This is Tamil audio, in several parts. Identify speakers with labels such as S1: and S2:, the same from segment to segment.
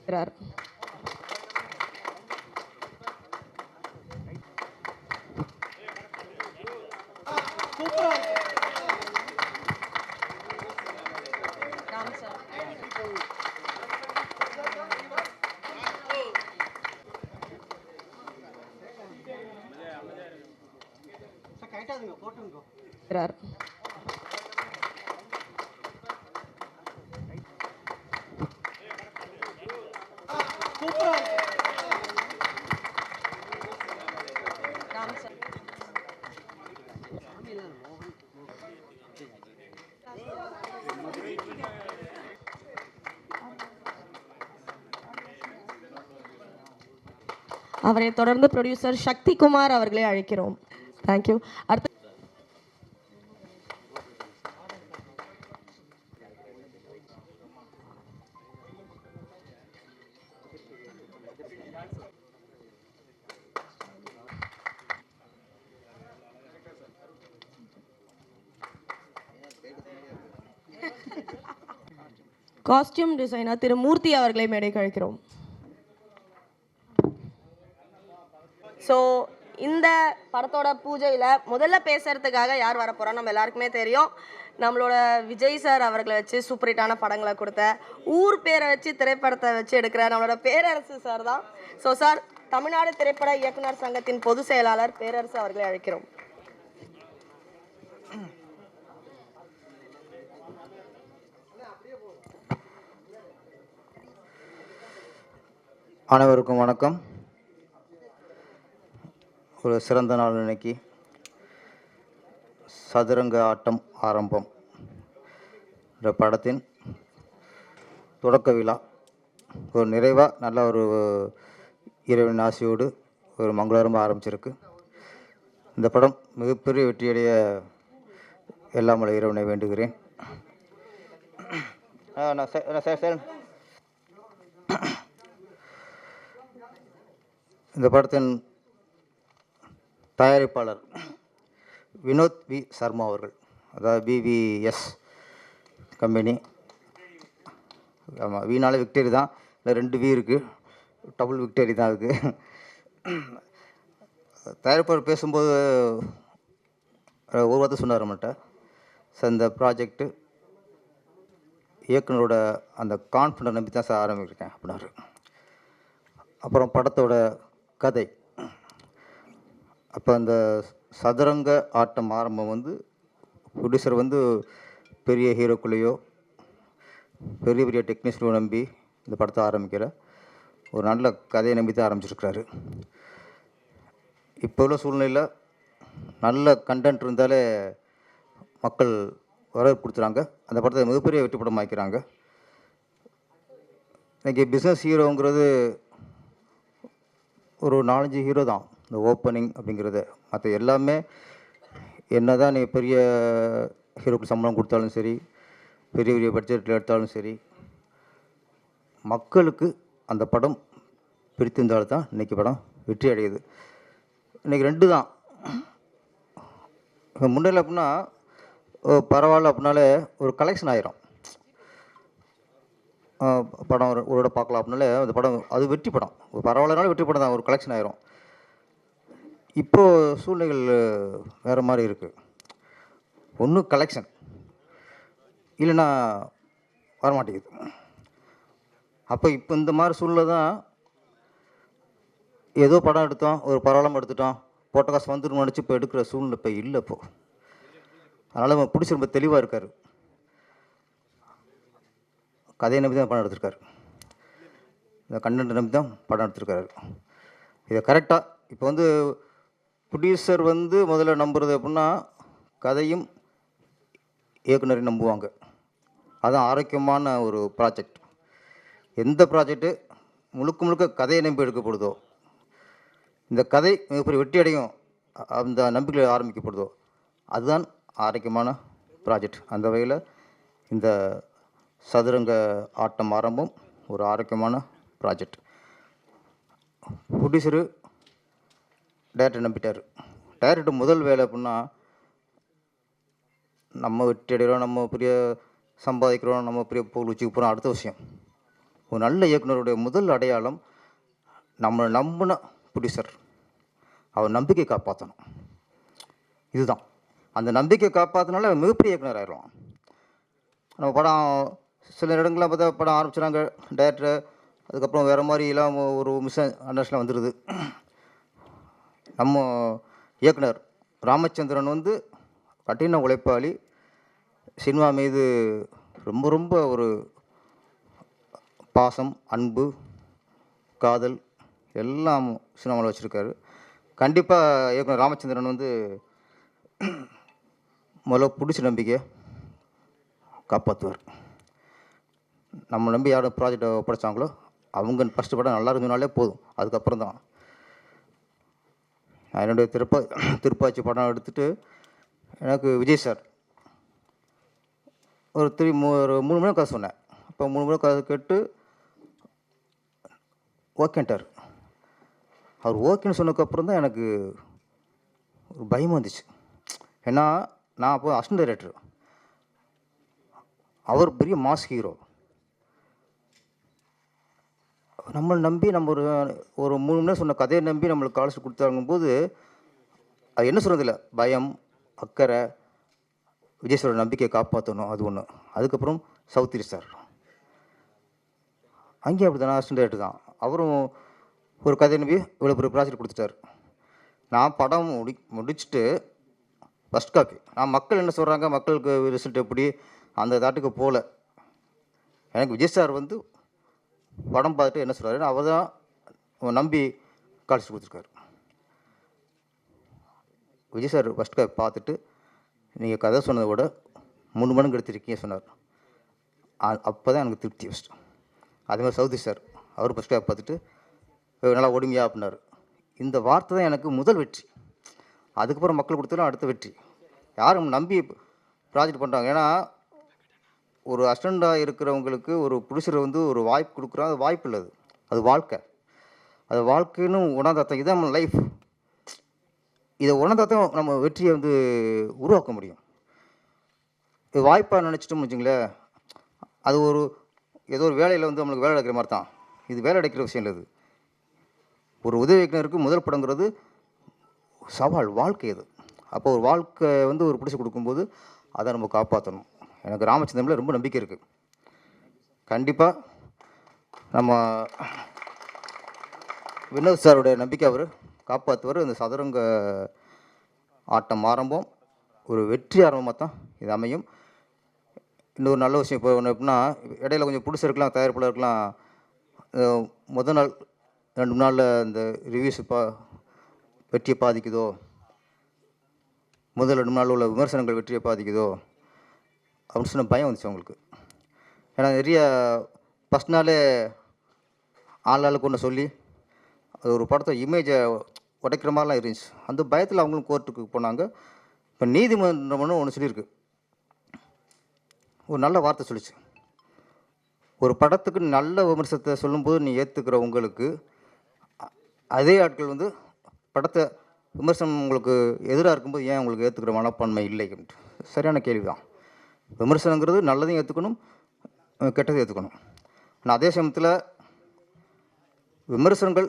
S1: இருக்கிறார். அவரை தொடர்ந்து ப்ரொடியூசர் சக்திகுமார் அவர்களை அழைக்கிறோம். தேங்க்யூ. அடுத்து காஸ்டியூம் டிசைனர் திரு மூர்த்தி அவர்களை மேடைக்கு அழைக்கிறோம். ஸோ இந்த படத்தோட பூஜையில் முதல்ல பேசுறதுக்காக யார் வர போகிறோம் நம்ம எல்லாருக்குமே தெரியும். நம்மளோட விஜய் சார் அவர்களை வச்சு சூப்பர் ஹிட்டான படங்களை கொடுத்த, ஊர் பேரை வச்சு திரைப்படத்தை வச்சு எடுக்கிற நம்மளோட பேரரசு சார் தான். ஸோ சார், தமிழ்நாடு திரைப்பட இயக்குனர் சங்கத்தின் பொதுச் செயலாளர் பேரரசு அவர்களை அழைக்கிறோம்.
S2: அனைவருக்கும் வணக்கம். ஒரு சிறந்த நாள் இன்னைக்கு. சதுரங்க ஆட்டம் ஆரம்பம் என்ற படத்தின் தொடக்க விழா ஒரு நிறைவாக நல்ல ஒரு இறைவன் ஆசையோடு ஒரு மங்களகரமாக ஆரம்பிச்சிருக்கு. இந்த படம் மிகப்பெரிய வெற்றியடைய எல்லாம் வல்ல இறைவனை வேண்டுகிறேன். இந்த படத்தின் தயாரிப்பாளர் வினோத் வி சர்மா அவர்கள், அதாவது பிவிஎஸ் கம்பெனி. ஆமாம், வீணாலே விக்டரி தான், இல்லை 2 வி இருக்குது, டபுள் விக்டரி தான் இருக்குது. தயாரிப்பாளர் பேசும்போது ஒரு வார்த்தை சொன்னார் நம்மகிட்ட. சார், இந்த ப்ராஜெக்டு இயக்குனரோட அந்த கான்ஃபிடன்ட் நம்பி தான் சார் ஆரம்பிச்சிருக்கேன் அப்படின்னாரு. அப்புறம் படத்தோட கதை. அப்போ அந்த சதுரங்க ஆட்டம் ஆரம்பம் வந்து ப்ரொடியூசர் வந்து பெரிய ஹீரோக்குள்ளேயோ பெரிய பெரிய டெக்னீஷியனோ நம்பி இந்த படத்தை ஆரம்பிக்கிற ஒரு நல்ல கதையை நம்பி தான் ஆரம்பிச்சிருக்கிறாரு. இப்போ உள்ள சூழ்நிலையில் நல்ல கண்டென்ட் இருந்தாலே மக்கள் வரவேற்பு கொடுத்துறாங்க. அந்த படத்தை மிகப்பெரிய வெற்றி படம் ஆக்கிறாங்க. இன்றைக்கி பிஸ்னஸ் ஹீரோங்கிறது ஒரு 4-5 ஹீரோ தான் இந்த ஓப்பனிங் அப்படிங்கிறது. மற்ற எல்லாமே என்ன தான் நீ பெரிய ஹீரோக்கு சம்பளம் கொடுத்தாலும் சரி, பெரிய பெரிய பட்ஜெட்டில் எடுத்தாலும் சரி, மக்களுக்கு அந்த படம் பிடித்திருந்தால்தான் தான் இன்றைக்கி படம் வெற்றி அடையுது. இன்றைக்கி 2 தான். முன்னில் அப்படின்னா பரவாயில்ல அப்படின்னாலே ஒரு கலெக்ஷன் ஆயிரும். படம் ஒரு பார்க்கலாம் அப்படின்னாலே அந்த படம் அது வெற்றி படம், ஒரு பரவாயில்லனாலும் வெற்றி படம் தான், ஒரு கலெக்ஷன் ஆயிரும். இப்போது சூழ்நிலைகள் வேறு மாதிரி இருக்குது. ஒன்று கலெக்ஷன், இல்லைன்னா வரமாட்டேங்குது. அப்போ இப்போ இந்த மாதிரி சூழ்நிலை தான். ஏதோ படம் எடுத்தோம், ஒரு பரவாயில்லாமல் எடுத்துட்டோம், போட்ட காசு வந்துடும் நினச்சி இப்போ எடுக்கிற சூழ்நிலை இப்போ இல்லை. இப்போது அதனால் பிடிச்சி ரொம்ப தெளிவாக இருக்கார். கதையை நம்பி தான் படம் எடுத்திருக்காரு, இந்த கண்டென்ட் நம்பி தான் படம் எடுத்திருக்காரு. இதை கரெக்டாக இப்போ வந்து ப்ரொடியூசர் வந்து முதல்ல நம்புறது அப்படின்னா கதையும் இயக்குனரையும் நம்புவாங்க. அதுதான் ஆரோக்கியமான ஒரு ப்ராஜெக்ட். எந்த ப்ராஜெக்டு முழுக்க முழுக்க கதையை நம்பி எடுக்கப்படுதோ, இந்த கதை மிகப்பெரிய வெற்றி அடையும் அந்த நம்பிக்கையில் ஆரம்பிக்கப்படுதோ, அதுதான் ஆரோக்கியமான ப்ராஜெக்ட். அந்த வகையில் இந்த சதுரங்க ஆட்டம் ஆரம்பம் ஒரு ஆரோக்கியமான ப்ராஜெக்ட். ப்ரொடியூசரு டேரக்டர் நம்பிட்டார். டேரக்டர் முதல் வேலை அப்படின்னா நம்ம வெற்றி அடைகிறோம், நம்ம பெரிய சம்பாதிக்கிறோம், நம்ம பெரிய பொருள் வச்சுக்க போகிறோம், அடுத்த விஷயம். ஒரு நல்ல இயக்குனருடைய முதல் அடையாளம் நம்மளை நம்பின ப்ரொடியூசர் அவர் நம்பிக்கை காப்பாற்றணும். இதுதான் அந்த நம்பிக்கை காப்பாற்றினால மிகப்பெரிய இயக்குனர் ஆயிடுவான். நம்ம படம் சில இடங்கள்லாம் பார்த்தா படம் ஆரம்பிச்சுறாங்க டேரக்டர், அதுக்கப்புறம் வேறு மாதிரி எல்லாம் ஒரு மிஸ் அண்டர்ஸ்டாண்ட் வந்துடுது. நம்ம இயக்குனர் ராமச்சந்திரன் வந்து கடின உழைப்பாளி, சினிமா மீது ரொம்ப ரொம்ப ஒரு பாசம், அன்பு, காதல் எல்லாம் சினிமாவில் வச்சுருக்காரு. கண்டிப்பாக இயக்குனர் ராமச்சந்திரன் வந்து முதல்ல பிடிச்ச நம்பிக்கையை காப்பாற்றுவார். நம்ம நம்பி யாரும் ப்ராஜெக்டை ஒப்படைச்சாங்களோ அவங்க ஃபஸ்ட்டு படம் நல்லா இருந்ததுனாலே போதும். அதுக்கப்புறம் தான் நான் என்னுடைய திருப்பாச்சி படம் எடுத்துகிட்டு எனக்கு விஜய் சார் ஒரு 3 மணி நேரம் கதை சொன்னேன். அப்போ 3 மணி நேரம் கதை கேட்டு ஓகேன்ட்டார். அவர் ஓகேன்னு சொன்னதுக்கப்புறம் தான் எனக்கு ஒரு பயம் வந்துச்சு. ஏன்னா நான் அப்போ அசிஸ்டன்ட் டைரக்டர், அவர் பெரிய மாஸ் ஹீரோ. நம்மளை நம்பி நம்ம ஒரு 3 மணி நேரம் சொன்ன கதையை நம்பி நம்மளுக்கு காலேஜ் கொடுத்தாங்கும்போது அது என்ன சொல்கிறதில்ல, பயம், அக்கறை, விஜய் சாரோட நம்பிக்கையை காப்பாற்றணும், அது ஒன்று. அதுக்கப்புறம் சௌத்ரி சார் அங்கேயும் அப்படி தானே அசிஸ்டன்ட் டைரக்டர் தான். அவரும் ஒரு கதையை நம்பி இவ்வளோ பெரிய ப்ராஜெக்ட் கொடுத்துட்டார். நான் படம் முடிச்சுட்டு ஃபஸ்ட் காப்பி நான் மக்கள் என்ன சொல்கிறாங்க, மக்களுக்கு ரிசல்ட் எப்படி அந்த தாட்டுக்கு போகல. எனக்கு விஜய் சார் வந்து படம் பார்த்துட்டு என்ன சொல்கிறாரு, அவர் தான் நம்பி காலேஜ் கொடுத்துருக்காரு. விஜய் சார் ஃபஸ்ட் காப்பி பார்த்துட்டு நீங்கள் கதை சொன்னதை விட 3 மடங்கு எடுத்திருக்கீங்க சொன்னார். அப்போ தான் எனக்கு திருப்தி ஃபஸ்ட்டு. அதேமாதிரி சௌத்ரி சார் அவர் ஃபஸ்ட் காப்பி பார்த்துட்டு நல்லா ஓடுமையா அப்படின்னாரு. இந்த வார்த்தை தான் எனக்கு முதல் வெற்றி. அதுக்கப்புறம் மக்கள் கொடுத்தாலும் அடுத்த வெற்றி. யாரும் நம்பி ப்ராஜெக்ட் பண்ணுறாங்க. ஏன்னா ஒரு அசிஸ்டண்டாக இருக்கிறவங்களுக்கு ஒரு ப்ரொடியூசர் வந்து ஒரு வாய்ப்பு கொடுக்குறாங்க. அது வாய்ப்பு இல்லை, அது வாழ்க்கை. அது வாழ்க்கைன்னு உணர்ந்தாத்தான் இதான் நம்ம லைஃப். இதை உணர்ந்தாத்தான் நம்ம வெற்றியை வந்து உருவாக்க முடியும். இது வாய்ப்பாக நினச்சிட்டோம்னு வச்சுங்களேன், அது ஏதோ ஒரு வேலையில் வந்து நம்மளுக்கு வேலை கிடைக்கிற மாதிரி தான். இது வேலை கிடைக்கிற விஷயம் இல்லை. இது ஒரு உதவி இயக்குனருக்கு முதல் படங்கிறது சவால், வாழ்க்கை இது. அப்போ ஒரு வாழ்க்கை வந்து ஒரு பிடிச்சி கொடுக்கும்போது அதை நம்ம காப்பாற்றணும். எனக்கு ராமச்சந்திரனில் ரொம்ப நம்பிக்கை இருக்குது. கண்டிப்பாக நம்ம வினோத் சாருடைய நம்பிக்கை அவர் காப்பாற்றுவார். இந்த சதுரங்க ஆட்டம் ஆரம்பம் ஒரு வெற்றி ஆரம்பமாக தான் இது அமையும். இன்னொரு நல்ல விஷயம் இப்போ ஒன்று எப்படின்னா, இடையில கொஞ்சம் புதுசாக இருக்கலாம், தயாரிப்பில் இருக்கலாம். முதல் நாள் 2 3 நாளில் இந்த ரிவ்யூஸ் வெற்றியை பாதிக்குதோ, முதல் 2 நாள் உள்ள விமர்சனங்கள் வெற்றியை பாதிக்குதோ அப்படின்னு சொன்ன பயம் வந்துச்சு அவங்களுக்கு. ஏன்னா நிறைய ஃபஸ்ட் நாளே ஆளாளுக்கு ஒன்று சொல்லி அது ஒரு படத்தை இமேஜை உடைக்கிற மாதிரிலாம் இருந்துச்சு. அந்த பயத்தில் அவங்களும் கோர்ட்டுக்கு போனாங்க. இப்போ நீதிமன்றம்னு ஒன்று சொல்லியிருக்கு, ஒரு நல்ல வார்த்தை சொல்லிச்சு. ஒரு படத்துக்கு நல்ல விமர்சனத்தை சொல்லும்போது நீ ஏற்றுக்கிற உங்களுக்கு அதே ஆட்கள் வந்து படத்தை விமர்சனம் உங்களுக்கு எதிராக இருக்கும்போது ஏன் உங்களுக்கு ஏற்றுக்கிற மனப்பான்மை இல்லை? சரியான கேள்வி தான். விமர்சனங்கிறது நல்லதையும் ஏற்றுக்கணும், கெட்டதையும் ஏற்றுக்கணும். ஆனால் அதே சமயத்தில் விமர்சனங்கள்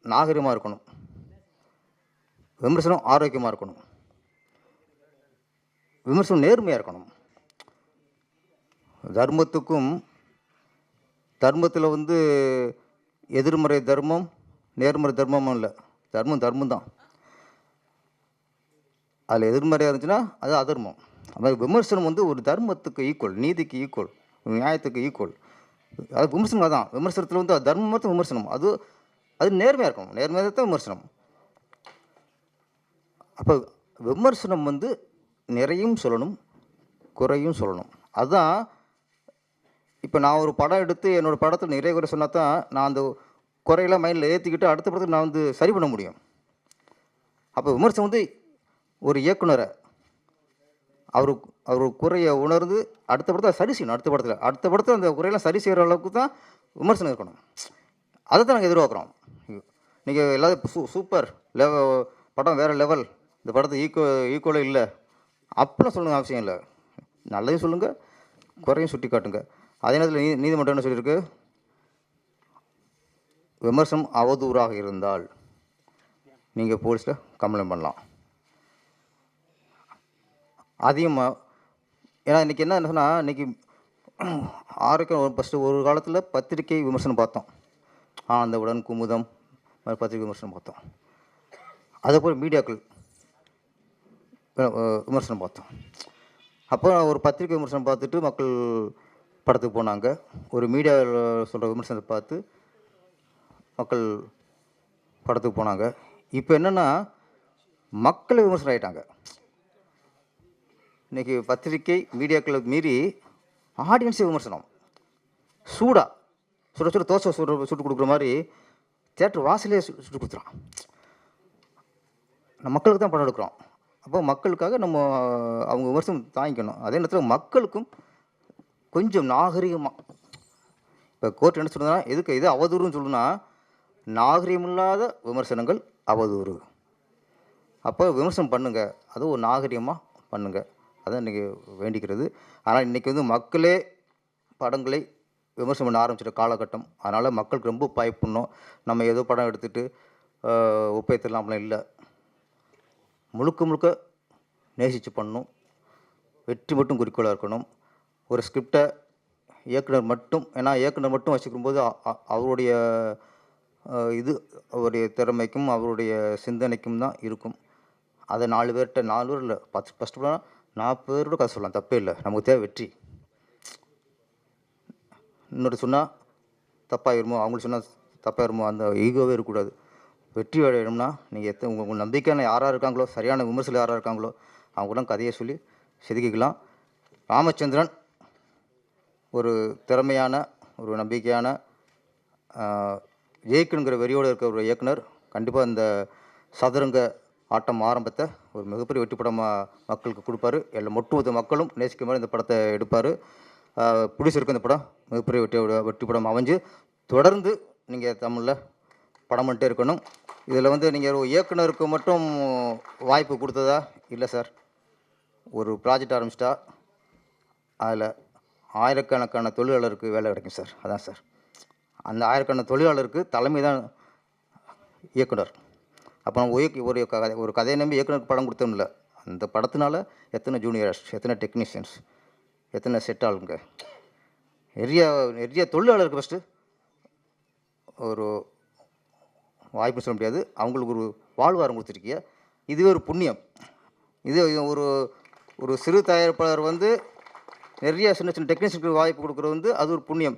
S2: நாகரிகமாக இருக்கணும், விமர்சனம் ஆரோக்கியமாக இருக்கணும், விமர்சனம் நேர்மையாக இருக்கணும். தர்மத்தில் வந்து எதிர்மறை தர்மம் நேர்மறை தர்மமும் இல்லை, தர்மம் தான். அதில் எதிர்மறையாக இருந்துச்சுன்னா அது அதர்மம். அது விமர்சனம் வந்து ஒரு தர்மத்துக்கு ஈக்குவல், நீதிக்கு ஈக்குவல், நியாயத்துக்கு ஈக்குவல். அது விமர்சனம் தான். விமர்சனத்தில் வந்து தர்மம் மட்டும் விமர்சனம், அது நேர்மையாக இருக்கணும், நேர்மையாக தான் விமர்சனம். அப்போ விமர்சனம் வந்து நிறையும் சொல்லணும், குறையும் சொல்லணும். அதுதான் இப்போ நான் ஒரு படம் எடுத்து என்னோடய படத்தை நிறைய குறை சொன்னால் தான் நான் அந்த குறையெல்லாம் மைண்டில் ஏற்றிக்கிட்டு அடுத்த படத்துக்கு நான் வந்து சரி பண்ண முடியும். அப்போ விமர்சனம் வந்து ஒரு இயக்குனரை அவர் குறையை உணர்ந்து அடுத்த படத்தை சரி செய்யணும். அடுத்த படத்தில் அந்த குறையெல்லாம் சரி செய்கிற அளவுக்கு தான் விமர்சனம் இருக்கணும். அதை தான் நாங்கள் எதிர்பார்க்குறோம். நீங்கள் எல்லாரும் சூப்பர் படம் வேறு லெவல், இந்த படத்தை ஈக்குவலே இல்லை அப்படிலாம் சொல்லுங்கள், அவசியம் இல்லை. நல்லதையும் சொல்லுங்கள், குறையும் சுட்டி காட்டுங்க. அதே நேரத்தில் நீதிமன்றம் என்ன சொல்லியிருக்கு, விமர்சனம் அவதூறாக இருந்தால் நீங்கள் போலீஸில் கம்ப்ளைண்ட் பண்ணலாம். அதிகமாக ஏன்னா இன்றைக்கி என்ன சொன்னால், இன்றைக்கி ஆரோக்கியம் ஃபஸ்ட்டு ஒரு காலத்தில் பத்திரிகை விமர்சனம் பார்த்தோம். ஆனந்தவுடன், குமுதம் மாதிரி பத்திரிகை விமர்சனம் பார்த்தோம். அதேபோல் மீடியாக்கள் விமர்சனம் பார்த்தோம். அப்போ ஒரு பத்திரிகை விமர்சனம் பார்த்துட்டு மக்கள் படத்துக்கு போனாங்க. ஒரு மீடியாவில் சொல்கிற விமர்சனத்தை பார்த்து மக்கள் படத்துக்கு போனாங்க. இப்போ என்னென்னா மக்கள் விமர்சனம் ஆகிட்டாங்க. இன்றைக்கி பத்திரிகை மீடியாக்களை மீறி ஆடியன்ஸே விமர்சனம். சூடாக சுட சுட தோசை சுட்டு கொடுக்குற மாதிரி தேட்டர் வாசலே சுட்டு கொடுத்துறான். நம்ம மக்களுக்கு தான் படம் எடுக்கிறோம். அப்போ மக்களுக்காக நம்ம அவங்க விமர்சனம் தாங்கிக்கணும். அதே நேரத்தில் மக்களுக்கும் கொஞ்சம் நாகரிகமாக, இப்போ கோர்ட் என்ன சொல்லுதுன்னா, எதுக்கு இது அவதூறுன்னு சொல்லுன்னா, நாகரிகமில்லாத விமர்சனங்கள் அவதூறு. அப்போ விமர்சனம் பண்ணுங்கள், அதுவும் ஒரு நாகரிகமாக பண்ணுங்கள். அதான் இன்றைக்கி வேண்டிக்கிறது. ஆனால் இன்றைக்கி வந்து மக்களே படங்களை விமர்சனம் பண்ண ஆரம்பிச்சிட்ட காலகட்டம். அதனால் மக்களுக்கு ரொம்ப பயப்படணும். நம்ம ஏதோ படம் எடுத்துகிட்டு ஒப்பேத்தலாம்லாம் இல்லை. முழுக்க முழுக்க நேசித்து பண்ணணும். வெற்றி மட்டும் குறிக்கோளாக இருக்கணும். ஒரு ஸ்கிரிப்டை இயக்குனர் மட்டும், ஏன்னா இயக்குனர் மட்டும் வச்சுக்கும்போது அவருடைய அவருடைய திறமைக்கும் அவருடைய சிந்தனைக்கும் தான் இருக்கும். அதை 4 பேர் இல்லை 10 ஃபஸ்ட்டு படம் 40 பேரோட கதை சொல்லலாம், தப்பே இல்லை. நமக்கு தேவை வெற்றி. இன்னொரு சொன்னால் தப்பாயிருமோ, அவங்களுக்கு சொன்னால் தப்பாயிருமோ, அந்த ஈகோவே இருக்கக்கூடாது. வெற்றி அடையணும்னா நீங்கள் உங்கள் நம்பிக்கையான யாராக இருக்காங்களோ, சரியான விமர்சனம் யாராக இருக்காங்களோ அவங்க கூட கதையை சொல்லி செதுக்கிக்கலாம். ராமச்சந்திரன் ஒரு திறமையான, ஒரு நம்பிக்கையான, ஜெயிக்கணுங்கிற வெறியோடு இருக்கிற ஒரு இயக்குனர். கண்டிப்பாக இந்த சதுரங்க ஆட்டம் ஆரம்பத்தை ஒரு மிகப்பெரிய வெற்றி படமாக மக்களுக்கு கொடுப்பாரு. ஒட்டுமொத்த மக்களும் நேசிக்கிற மாதிரி இந்த படத்தை எடுப்பார். பிடிச்சிருக்கும் இந்த படம் மிகப்பெரிய வெற்றி படம் அமைஞ்சு தொடர்ந்து நீங்கள் தமிழில் படம் பண்ணிட்டே இருக்கணும். இதில் வந்து நீங்கள் ஒரு இயக்குனருக்கு மட்டும் வாய்ப்பு கொடுத்ததா இல்லை சார். ஒரு ப்ராஜெக்ட் ஆரம்பிச்சிட்டா அதில் ஆயிரக்கணக்கான தொழிலாளருக்கு வேலை கிடைக்கும் சார். அதான் சார், அந்த ஆயிரக்கணக்கான தொழிலாளருக்கு தலைமை தான் இயக்குனர். அப்போ நம்ம ஒரு கதையை நம்பி இயக்குனருக்கு படம் கொடுத்தோம்ல, அந்த படத்தினால எத்தனை ஜூனியர்ஸ், எத்தனை டெக்னீஷியன்ஸ், எத்தனை செட் ஆளுங்க, நிறைய தொழிலாளருக்கு ஃபஸ்ட்டு ஒரு வாய்ப்பு சொல்ல முடியாது. அவங்களுக்கு ஒரு வாழ்வாரம் கொடுத்துருக்கிய, இதுவே ஒரு புண்ணியம். இது ஒரு சிறு தயாரிப்பாளர் வந்து நிறைய சின்ன சின்ன டெக்னீஷியனுக்கு வாய்ப்பு கொடுக்குறது வந்து அது ஒரு புண்ணியம்.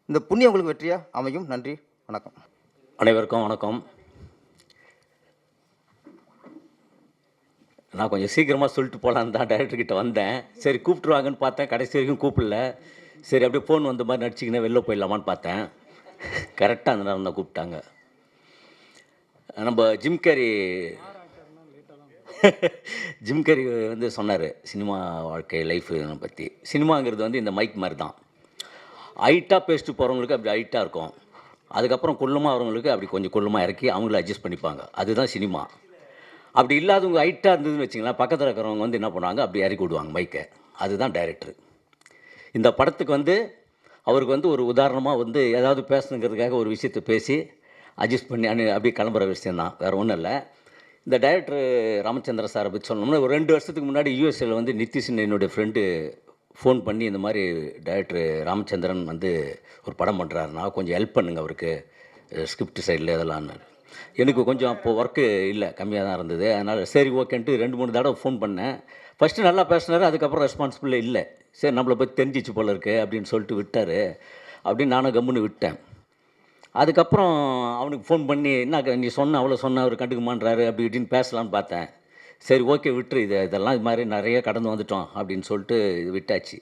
S2: இந்த புண்ணியம் உங்களுக்கு வெற்றியாக அமையும். நன்றி, வணக்கம்.
S3: அனைவருக்கும் வணக்கம். நான் கொஞ்சம் சீக்கிரமாக சொல்லிட்டு போகலான்னு தான் டைரக்டர்கிட்ட வந்தேன். சரி கூப்பிட்ருவாங்கன்னு பார்த்தேன், கடைசி வரைக்கும் கூப்பிடல. சரி அப்படியே ஃபோன் வந்த மாதிரி நடிச்சிக்கினே வெளில போயிடலாமான்னு பார்த்தேன். கரெக்டாக அந்த நேரம் தான் கூப்பிட்டாங்க. நம்ம ஜிம் கேரி வந்து சொன்னார் சினிமா வாழ்க்கை லைஃபு பற்றி. சினிமாங்கிறது வந்து இந்த மைக் மாதிரி தான். ஹைட்டாக பேசிட்டு போகிறவங்களுக்கு அப்படி ஹைட்டாக இருக்கும். அதுக்கப்புறம் குள்ளமாக வரவங்களுக்கு அப்படி கொஞ்சம் குள்ளமாக இறக்கி அவங்கள அட்ஜஸ்ட் பண்ணிப்பாங்க. அதுதான் சினிமா. அப்படி இல்லாதவங்க ஹைட்டாக இருந்ததுன்னு வச்சிங்களேன், பக்கத்தில் இருக்கிறவங்க வந்து என்ன பண்ணுவாங்க, அப்படி இறக்கி விடுவாங்க மைக்கை. அதுதான் டைரக்டர். இந்த படத்துக்கு வந்து அவருக்கு வந்து ஒரு உதாரணமாக வந்து ஏதாவது பேசணுங்கிறதுக்காக ஒரு விஷயத்தை பேசி அட்ஜஸ்ட் பண்ணி அப்படி கிளம்புற விஷயந்தான், வேறு ஒன்றும் இல்லை. இந்த டைரக்டர் ராமச்சந்திர சாரை பற்றி சொல்லணும்னா, ஒரு 2 வருஷத்துக்கு முன்னாடி யூஎஸ்ஏல வந்து நிதிஷன் என்னுடைய ஃப்ரெண்டு ஃபோன் பண்ணி இந்த மாதிரி டைரக்டர் ராமச்சந்திரன் வந்து ஒரு படம் பண்ணுறாருனா கொஞ்சம் ஹெல்ப் பண்ணுங்க அவருக்கு ஸ்கிரிப்ட் சைடில் இதெல்லாம்னு. எனக்கு கொஞ்சம் அப்போது ஒர்க்கு இல்லை, கம்மியாக தான் இருந்தது. அதனால் சரி ஓகேன்ட்டு 2-3 தடவை ஃபோன் பண்ணேன். ஃபஸ்ட்டு நல்லா பேசினார், அதுக்கப்புறம் ரெஸ்பான்சிபிள் இல்லை. சரி நம்மளை பற்றி தெரிஞ்சிச்சு போல இருக்கு அப்படின்னு சொல்லிட்டு விட்டார். அப்படின்னு நானும் கம்முன்னு விட்டேன். அதுக்கப்புறம் அவனுக்கு ஃபோன் பண்ணி என்ன நீ அவ்வளோ சொன்ன அவர் கண்டுக்குமான்றாரு அப்படி இப்படின்னு பேசலான்னு பார்த்தேன். சரி ஓகே விட்டுரு, இதெல்லாம் இது மாதிரி நிறைய கடந்து வந்துட்டோம் அப்படின்னு சொல்லிட்டு இது விட்டாச்சு.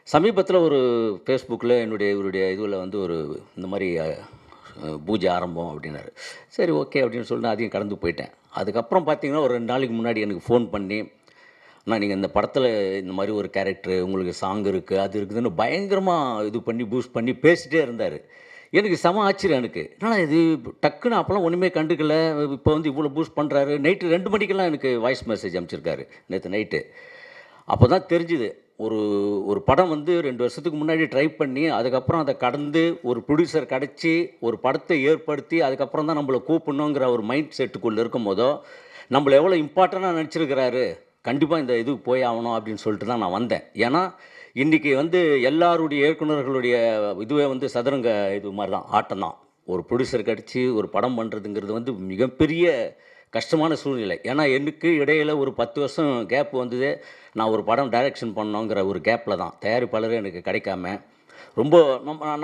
S3: சமீபத்தில் ஒரு ஃபேஸ்புக்கில் இவருடைய இதில் வந்து ஒரு இந்த மாதிரி பூஜை ஆரம்பம் அப்படின்னாரு. சரி ஓகே அப்படின்னு சொல்லிட்டு அதையும் கடந்து போயிட்டேன். அதுக்கப்புறம் பார்த்தீங்கன்னா ஒரு 2 நாளைக்கு முன்னாடி எனக்கு ஃபோன் பண்ணி, ஆனால் நீங்கள் இந்த படத்தில் இந்த மாதிரி ஒரு கேரக்டரு, உங்களுக்கு சாங் இருக்குது, அது இருக்குதுன்னு பயங்கரமாக இது பண்ணி பூஸ்ட் பண்ணி பேசிகிட்டே இருந்தார். எனக்கு செம ஆச்சரியம். எனக்கு என்னன்னா இது டக்குன்னு அப்போலாம் ஒன்றுமே கண்டுக்கல, இப்போ வந்து இவ்வளோ பூஸ்ட் பண்ணுறாரு. நைட்டு 2 மணிக்கெல்லாம் எனக்கு வாய்ஸ் மெசேஜ் அனுப்பிச்சிருக்காரு நேற்று நைட்டு. அப்போ தான் தெரிஞ்சுது ஒரு ஒரு படம் வந்து 2 வருஷத்துக்கு முன்னாடி ட்ரை பண்ணி அதுக்கப்புறம் அதை கடந்து ஒரு ப்ரொடியூசர் கிடச்சி ஒரு படத்தை ஏற்படுத்தி அதுக்கப்புறம் தான் நம்மளை கூப்பிடணுங்கிற ஒரு மைண்ட் செட்டுக்குள்ளே இருக்கும் போதோ நம்மளை எவ்வளோ இம்பார்ட்டண்ட்டாக நினச்சிருக்கிறாரு, கண்டிப்பாக இந்த இதுக்கு போய் ஆகணும் அப்படின்னு சொல்லிட்டு தான் நான் வந்தேன். ஏன்னா இன்றைக்கி வந்து எல்லாருடைய இயக்குநர்களுடைய இதுவே வந்து சதுரங்க இது மாதிரி தான், ஆட்டம் தான். ஒரு ப்ரொடியூசர் கிடச்சி ஒரு படம் பண்ணுறதுங்கிறது வந்து மிகப்பெரிய கஷ்டமான சூழ்நிலை. ஏன்னா எனக்கு இடையில் ஒரு 10 வருஷம் கேப் வந்தது. நான் ஒரு படம் டைரக்ஷன் பண்ணோங்கிற ஒரு கேப்பில் தான் தயாரிப்பாளரே எனக்கு கிடைக்காம ரொம்ப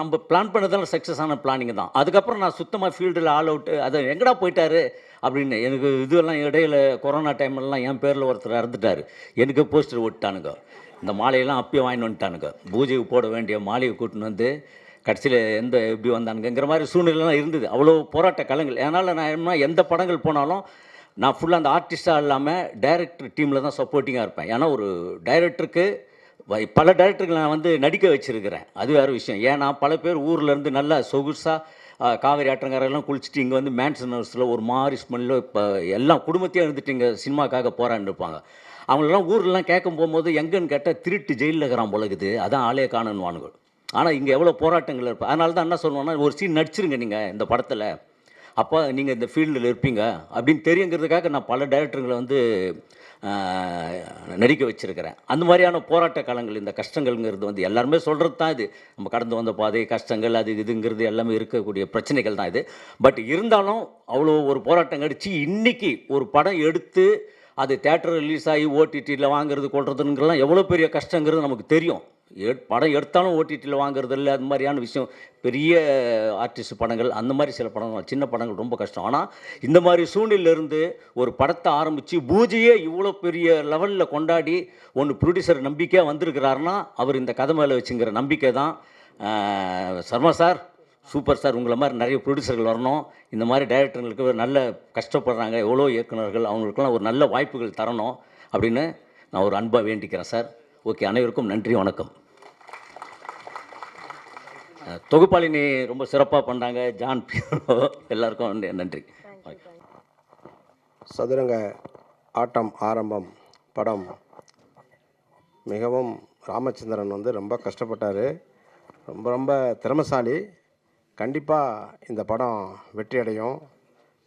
S3: நம்ம பிளான் பண்ணதெல்லாம் சக்ஸஸ் ஆன பிளானிங் தான். அதுக்கப்புறம் நான் சுத்தமாக ஃபீல்டில் ஆல் அவுட்டு, அதை எங்கடா போயிட்டாரு அப்படின்னு எனக்கு இதுவெல்லாம் இடையில் கொரோனா டைம்லலாம் என் பேரில் ஒருத்தர் இறந்துட்டார். எனக்கு போஸ்டர் ஓட்டானுங்க, இந்த மாலையெல்லாம் அப்பயே வாங்கிட்டு வந்துட்டானுங்க. பூஜைக்கு போட வேண்டிய மாலையை கூட்டின்னு வந்து கடைசியில் எப்படி வந்தானுங்கிற மாதிரி சூழ்நிலைலாம் இருந்தது. அவ்வளோ போராட்ட களங்கள். அதனால் நான் என்ன எந்த படங்கள் போனாலும் நான் ஃபுல்லாக அந்த ஆர்டிஸ்ட்டாக இல்லாமல் டைரக்டர் டீமில் தான் சப்போர்ட்டிங்காக இருப்பேன். ஏன்னா ஒரு டைரக்டருக்கு பல டைரக்டர்கள் நான் வந்து நடிக்க வச்சுருக்கிறேன், அது வேறு விஷயம். ஏன்னா பல பேர் ஊர்லேருந்து நல்லா சொகுசாக காவேரி ஆற்றங்கரெல்லாம் குளிச்சுட்டு இங்கே வந்து மேன்சன் ஹவுஸில் ஒரு மாதிரி ஸ்மெல்லில் இப்போ எல்லாம் குடும்பத்தையும் இருந்துட்டு இங்கே சினிமாக்காக போரான்னு இருப்பாங்க. அவங்களெல்லாம் ஊர்லலாம் கேட்கும் போகும்போது எங்கன்னு கேட்டால் திருட்டு ஜெயிலில் இருக்கிறான் பொழுகுது, அதான் ஆளே காணுவானுங்க. ஆனால் இங்கே எவ்வளோ போராட்டங்கள் இருப்பேன். அதனால தான் என்ன சொல்லுவோன்னா, ஒரு சீன் நடிச்சிருங்க நீங்கள் இந்த படத்தில், அப்போ நீங்கள் இந்த ஃபீல்டில் இருப்பீங்க அப்படின்னு தெரியுங்கிறதுக்காக நான் பல டைரக்டருங்களை வந்து நடிக்க வச்சுருக்கிறேன். அந்த மாதிரியான போராட்ட காலங்கள், இந்த கஷ்டங்கள்ங்கிறது வந்து எல்லாருமே சொல்கிறது தான். இது நம்ம கடந்து வந்த பாதை, கஷ்டங்கள், அது இதுங்கிறது எல்லாமே இருக்கக்கூடிய பிரச்சனைகள் தான் இது. பட் இருந்தாலும் அவ்வளோ ஒரு போராட்டம் கடிச்சு இன்றைக்கி ஒரு படம் எடுத்து அது தேட்டர் ரிலீஸ் ஆகி ஓடிடியில் வாங்குறது கொள்றதுங்கெல்லாம் எவ்வளோ பெரிய கஷ்டங்கிறது நமக்கு தெரியும். படம் எடுத்தாலும் ஓடிடியில் வாங்குறது இல்லை, அது மாதிரியான விஷயம். பெரிய ஆர்டிஸ்ட் படங்கள், அந்த மாதிரி சில படங்கள், சின்ன படங்கள் ரொம்ப கஷ்டம். ஆனால் இந்த மாதிரி சூழ்நிலையிலேருந்து ஒரு படத்தை ஆரம்பித்து பூஜையே இவ்வளோ பெரிய லெவலில் கொண்டாடி ஒன்று ப்ரொடியூசர் நம்பிக்கையாக வந்திருக்கிறாருன்னா அவர் இந்த கதை மேலே வச்சுங்கிற நம்பிக்கை தான். சர்மா சார் சூப்பர் சார், உங்களை மாதிரி நிறைய ப்ரொடியூசர்கள் வரணும். இந்த மாதிரி டைரக்டர்களுக்கு நல்ல கஷ்டப்படுறாங்க எவ்வளோ இயக்குநர்கள், அவங்களுக்கெல்லாம் ஒரு நல்ல வாய்ப்புகள் தரணும் அப்படின்னு நான் ஒரு அன்பாக வேண்டிக்கிறேன் சார். ஓகே, அனைவருக்கும் நன்றி, வணக்கம். தொகுப்பாளினி ரொம்ப சிறப்பாக பண்ணாங்க, ஜான் பியோ, எல்லாருக்கும் நன்றி.
S4: சதுரங்க ஆட்டம் ஆரம்பம் படம் மிகவும் ராமச்சந்திரன் வந்து ரொம்ப கஷ்டப்பட்டார், ரொம்ப ரொம்ப திறமைசாலி. கண்டிப்பாக இந்த படம் வெற்றி அடையும்.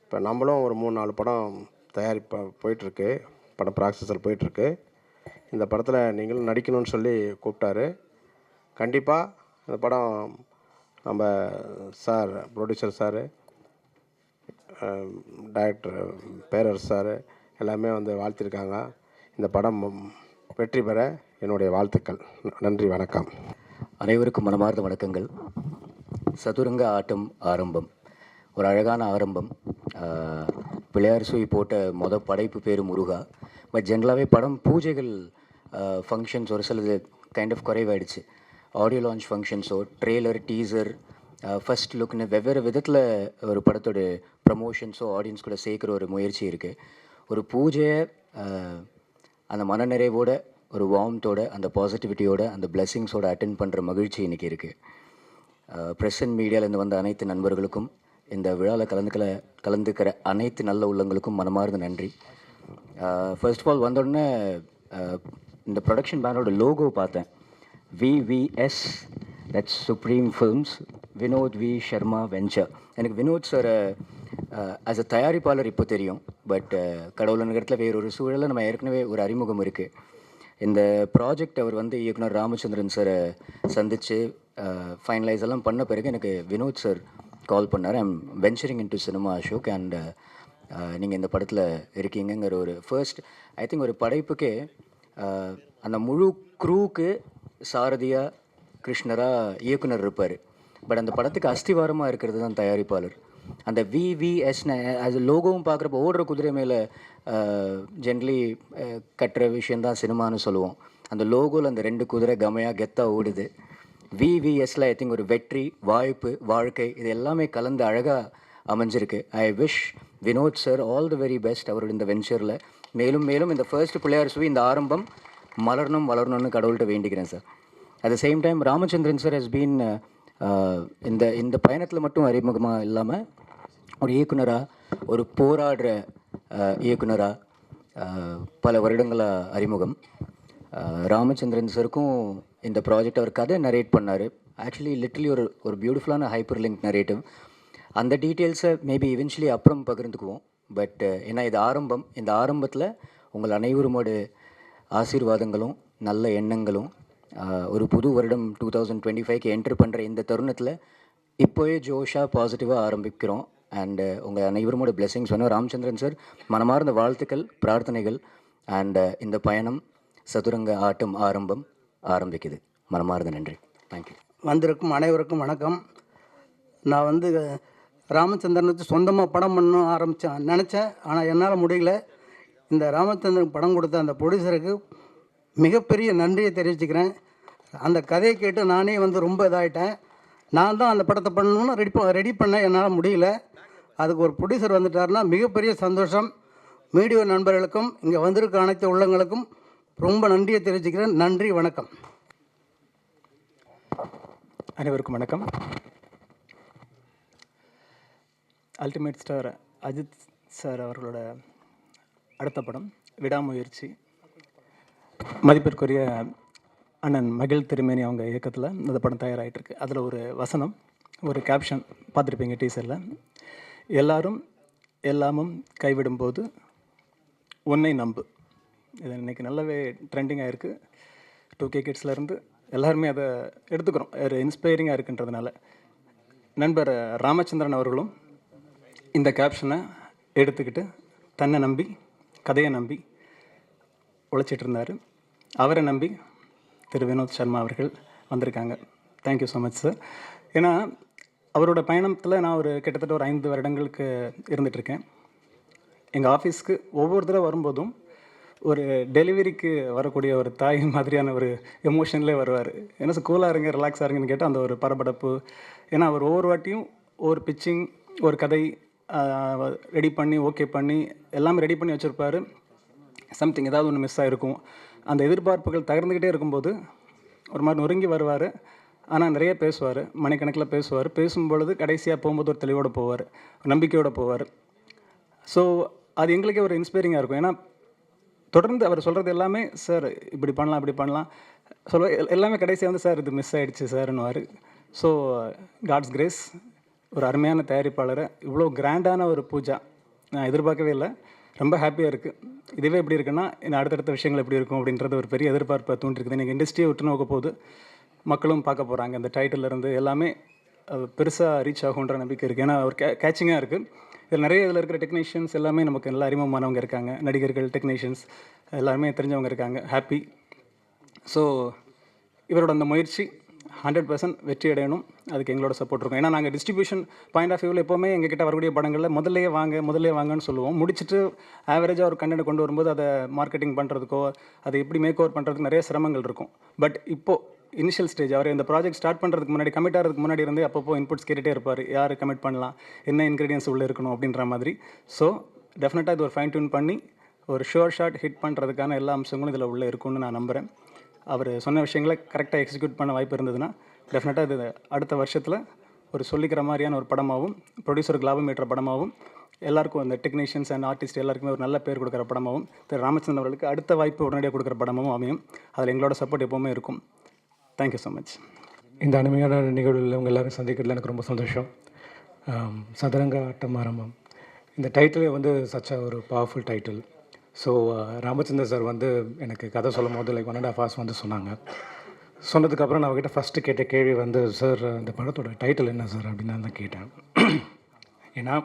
S4: இப்போ நம்மளும் ஒரு 3-4 படம் தயாரிப்ப போயிட்டுருக்கு, படம் ப்ராசஸில் போயிட்டுருக்கு. இந்த படத்தில் நீங்களும் நடிக்கணும்னு சொல்லி கூப்பிட்டாரு. கண்டிப்பாக இந்த படம் நம்ம சார், ப்ரொடியூசர் சார், டைரக்டர் பேரரசு சார் எல்லாமே வந்து வாழ்த்திருக்காங்க. இந்த படம் வெற்றி பெற என்னுடைய வாழ்த்துக்கள். நன்றி, வணக்கம்.
S5: அனைவருக்கும் மனமார்ந்த வணக்கங்கள். சதுரங்க ஆரம்பம் ஒரு அழகான ஆரம்பம். பிள்ளையார் சுழி போட்ட படைப்பு பேர் முருகா. பட் ஜென்ரலாகவே படம் பூஜைகள், ஃபங்க்ஷன்ஸ் ஒரு சிலது கைண்ட் ஆஃப் குறைவாயிடுச்சு. ஆடியோ லான்ச் ஃபங்க்ஷன்ஸோ, ட்ரெய்லர், டீசர், ஃபஸ்ட் லுக்னு வெவ்வேறு விதத்தில் ஒரு படத்தோட ப்ரமோஷன்ஸோ ஆடியன்ஸ் கூட சேர்க்குற ஒரு முயற்சி இருக்குது. ஒரு பூஜையை அந்த மனநிறைவோட, ஒரு வார்ம்த்தோட, அந்த பாசிட்டிவிட்டியோட, அந்த பிளெஸ்ஸிங்ஸோட அட்டென்ட் பண்ணுற மகிழ்ச்சி இன்றைக்கி இருக்குது. ப்ரெஸ் அண்ட் மீடியாவிலேருந்து வந்த அனைத்து நண்பர்களுக்கும், இந்த விழாவில் கலந்துக்கிற அனைத்து நல்ல உள்ளங்களுக்கும் மனமார்ந்த நன்றி. ஃபர்ஸ்ட் ஆஃப் ஆல் வந்தோடனே இந்த ப்ரொடக்ஷன் பேனோட லோகோ பார்த்தேன். VVS, that's supreme films, Vinod V Sharma venture. எனக்கு வினோத் சார் ஆஸ் அ தயாரிப்பாளர் இப்போ தெரியும். பட் கடவுளுங்கிற வேறொரு சூழலில் நம்ம ஏற்கனவே ஒரு அறிமுகம் இருக்குது. இந்த ப்ராஜெக்ட் அவர் வந்து இயக்குனர் ராமச்சந்திரன் சாரை சந்தித்து ஃபைனலைஸ் எல்லாம் பண்ண பிறகு எனக்கு வினோத் சார் கால் பண்ணார். I'm venturing into cinema Ashok, and நீங்கள் இந்த படத்தில் இருக்கீங்கிற ஒரு ஃபர்ஸ்ட், ஐ திங்க் ஒரு படைப்புக்கே அந்த முழு க்ரூவுக்கு சாரதியாக, கிருஷ்ணராக இயக்குனர் இருப்பார். பட் அந்த படத்துக்கு அஸ்திவாரமாக இருக்கிறது தான் தயாரிப்பாளர். அந்த VVSன்னு அது லோகோவும் பார்க்குறப்ப ஓடுற குதிரை மேலே ஜென்ரலி கட்டுற விஷயந்தான் சினிமான்னு சொல்லுவோம். அந்த லோகோவில் அந்த 2 குதிரை கமையாக கெத்தாக ஓடுது. VVSல ஐ திங்க் ஒரு வெற்றி, வாய்ப்பு, வாழ்க்கை, இது எல்லாமே கலந்து அழகாக அமைஞ்சிருக்கு. I wish Vinod sir all the very best அவரோட இந்த வெஞ்சரில். மேலும் மேலும் இந்த ஃபர்ஸ்ட் பிள்ளையார் சுழி, இந்த ஆரம்பம் வளரணும்னு கடவுள்கிட்ட வேண்டிக்கிறேன் sir. At the same time Ramachandran sir has been இந்த பயணத்தில் மட்டும் அறிமுகமாக இல்லாமல் ஒரு இயக்குனராக, ஒரு போராடுற இயக்குனராக பல வருடங்களாக அறிமுகம். ராமச்சந்திரன் சருக்கும் இந்த ப்ராஜெக்ட் அவர் கதை நரேட் பண்ணார். ஆக்சுவலி லிட்டரலி ஒரு பியூட்டிஃபுல்லான ஹைப்பர் லிங்க் நரேட்டிவ். அந்த டீட்டெயில்ஸை மேபி இவென்ச்சுவலி அப்புறம் பகிர்ந்துக்குவோம். பட் ஏன்னா இது ஆரம்பம். இந்த ஆரம்பத்தில் உங்கள் அனைவருமோட ஆசீர்வாதங்களும் நல்ல எண்ணங்களும் ஒரு புது வருடம் 2025க்கு என்டர் பண்ணுற இந்த தருணத்தில் இப்போவே ஜோஷாக பாசிட்டிவாக ஆரம்பிக்கிறோம். அண்டு உங்கள் அனைவருமோட பிளெஸிங்ஸ் வேணும். ராமச்சந்திரன் சார், மனமார்ந்த வாழ்த்துக்கள், பிரார்த்தனைகள். அண்டு இந்த பயணம் சதுரங்க ஆட்டம் ஆரம்பிக்குது. மனமார்ந்த நன்றி. தேங்க்யூ.
S6: வந்திருக்கும் அனைவருக்கும் வணக்கம். நான் வந்து ராமச்சந்திரனுக்கு சொந்தமாக படம் பண்ண நினச்சேன். ஆனால் என்னால் முடியல. இந்த ராமச்சந்திரன் படம் கொடுத்த அந்த ப்ரொடியூசருக்கு மிகப்பெரிய நன்றியை தெரிவிச்சுக்கிறேன். அந்த கதையை கேட்டு நானே வந்து ரொம்ப இதாகிட்டேன். நான் தான் அந்த படத்தை பண்ணணும்னு ரெடி பண்ண என்னால் முடியல. அதுக்கு ஒரு ப்ரொடியூசர் வந்துட்டாருன்னா மிகப்பெரிய சந்தோஷம். மீடியா நண்பர்களுக்கும் இங்கே வந்திருக்க அனைத்து உள்ளங்களுக்கும் ரொம்ப நன்றியை தெரிவிச்சுக்கிறேன். நன்றி, வணக்கம்.
S7: அனைவருக்கும் வணக்கம். அல்டிமேட் ஸ்டார் அஜித் சார் அவர்களோட அடுத்த படம் விடாமுயற்சி. மதிப்பிற்குரிய அண்ணன் மகிழ் திருமேனி அவங்க இயக்கத்தில் இந்த படம் தயாராகிட்டுருக்கு. அதில் ஒரு வசனம், ஒரு கேப்ஷன் பார்த்துருப்பீங்க டீசரில். எல்லாரும் எல்லாமும் கைவிடும்போது உன்னை நம்பு. இது இன்றைக்கி நல்லாவே ட்ரெண்டிங்காக இருக்குது. 2K கிட்ஸ்லேருந்து எல்லாருமே அதை எடுத்துக்கிறோம். ஒரு இன்ஸ்பைரிங்காக இருக்குன்றதுனால நண்பர் ராமச்சந்திரன் அவர்களும் இந்த கேப்ஷனை எடுத்துக்கிட்டு தன்னை நம்பி, கதையை நம்பி உழைச்சிட்டு இருந்தார். அவரை நம்பி திரு வினோத் சர்மா அவர்கள் வந்திருக்காங்க. Thank you so much sir. ஏன்னா அவரோட பயணத்தில் நான் கிட்டத்தட்ட ஒரு 5 வருடங்களுக்கு இருந்துகிட்ருக்கேன். எங்கள் ஆஃபீஸ்க்கு ஒவ்வொரு தடவை வரும்போதும் ஒரு டெலிவரிக்கு வரக்கூடிய ஒரு தாய் மாதிரியான ஒரு எமோஷன்லேயே வருவார். ஏன்னா கூலாக இருங்க, ரிலாக்ஸாக இருங்கன்னு கேட்டால் அந்த ஒரு பரபரப்பு. ஏன்னா அவர் ஒவ்வொரு வாட்டியும் ஒரு பிச்சிங், ஒரு கதை ரெடி பண்ணி ஓகே பண்ணி எல்லாமே ரெடி பண்ணி வச்சுருப்பார். சம்திங் ஏதாவது ஒன்று மிஸ் ஆகிருக்கும். அந்த எதிர்பார்ப்புகள் தகர்ந்துக்கிட்டே இருக்கும்போது ஒரு மாதிரி நொறுங்கி வருவார். ஆனால் நிறைய பேசுவார், மணிக்கணக்கில் பேசுவார். பேசும்பொழுது கடைசியாக போகும்போது ஒரு தெளிவோடு போவார், நம்பிக்கையோடு போவார். ஸோ அது எங்களுக்கே ஒரு இன்ஸ்பைரிங்காக இருக்கும். ஏன்னா தொடர்ந்து அவர் சொல்கிறது எல்லாமே சார் இப்படி பண்ணலாம் இப்படி பண்ணலாம் எல்லாமே கடைசியாக வந்து சார் இது மிஸ் ஆகிடுச்சு சார்னுவார். So God's grace. ஒரு அருமையான தயாரிப்பாளரை இவ்வளோ கிராண்டான ஒரு பூஜா நான் எதிர்பார்க்கவே இல்லை. ரொம்ப ஹாப்பியாக இருக்குது. இதுவே எப்படி இருக்குன்னா இன்னும் அடுத்தடுத்த விஷயங்கள் எப்படி இருக்கும் அப்படின்றது ஒரு பெரிய எதிர்பார்ப்பை தூண்டிருக்குது. எனக்கு இண்டஸ்ட்ரியை விட்டு நோக்க போகுது, மக்களும் பார்க்க போகிறாங்க. இந்த டைட்டிலேருந்து எல்லாமே பெருசாக ரீச் ஆகுன்ற நம்பிக்கை இருக்குது. ஏன்னா அவர் கேட்சிங்காக இருக்குது. இதில் நிறைய இதில் இருக்கிற டெக்னீஷியன்ஸ் எல்லாமே நமக்கு நல்லா அறிமுகமானவங்க இருக்காங்க. நடிகர்கள், டெக்னீஷியன்ஸ் எல்லாருமே தெரிஞ்சவங்க இருக்காங்க. ஹாப்பி. ஸோ இவரோட அந்த முயற்சி 100% வெற்றி அடையணும். அதுக்கு எங்களோட சப்போர்ட் இருக்கும். ஏன்னா நாங்கள் டிஸ்ட்ரிபியூஷன் பாயிண்ட் ஆஃப் வியூவில் எப்போவுமே எங்ககிட்ட வரக்கூடிய படங்களில் முதல்லையே வாங்கன்னு சொல்லுவோம். முடிச்சுட்டு ஆவரேஜாக ஒரு கண்டென்ட் கொண்டு வரும்போது அதை மார்க்கெட்டிங் பண்ணுறதுக்கோ அதை எப்படி மேக் ஓவர் பண்ணுறதுக்கு நிறைய சிரமங்கள் இருக்கும். பட் இப்போது இனிஷியல் ஸ்டேஜ் அவர் இந்த ப்ராஜெக்ட் ஸ்டார்ட் பண்ணுறதுக்கு முன்னாடி, கமிட் ஆகிறதுக்கு முன்னாடி இருந்து அப்பப்போ இன்புட்ஸ் கேட்டுகிட்டே இருப்பார். யார் கமிட் பண்ணலாம், என்ன இன்க்ரீடியன்ஸ் உள்ளே இருக்கணும் அப்படின்ற மாதிரி. ஸோ டெஃபினட்டாக இது ஒரு ஃபைன் டியூன் பண்ணி ஒரு ஷோர் ஷாட் ஹிட் பண்ணுறதுக்கான எல்லா அம்சங்களும் இதில் உள்ளே இருக்கும்னு நான் நம்புகிறேன். அவர் சொன்ன விஷயங்களை கரெக்டாக எக்ஸிக்யூட் பண்ண வாய்ப்பு இருந்ததுன்னா டெஃபினட்டாக இது அடுத்த வருஷத்தில் ஒரு சொல்லிக்கிற மாதிரியான ஒரு படமாகவும், ப்ரொடியூசருக்கு லாபம் ஏற்ற படமாகவும், எல்லாருக்கும் அந்த டெக்னீஷியன்ஸ் அண்ட் ஆர்டிஸ்ட் எல்லாருக்குமே ஒரு நல்ல பேர் கொடுக்குற படமாகவும், திரு ராமச்சந்திரன் அவர்களுக்கு அடுத்த வாய்ப்பு உடனடியாக கொடுக்குற படமாகவும் அமையும். அதில் எங்களோட சப்போர்ட் எப்போவுமே இருக்கும். Thank you so much.
S8: இந்த அருமையான நிகழ்வில் உங்கள் எல்லோரும் சந்திக்கிறதுல எனக்கு ரொம்ப சந்தோஷம். சதுரங்க ஆட்டம் ஆரம்பம், இந்த டைட்டிலே வந்து சச்சா ஒரு powerful title. So Ramachandran sir வந்து எனக்கு கதை சொல்லும் போது லைக் 1.5 hours வந்து சொன்னதுக்கப்புறம் நான் அவர்கிட்ட ஃபஸ்ட்டு கேட்ட கேள்வி வந்து, சார் இந்த படத்தோட டைட்டில் என்ன சார் அப்படின்னு நான் தான் கேட்டேன். ஏன்னா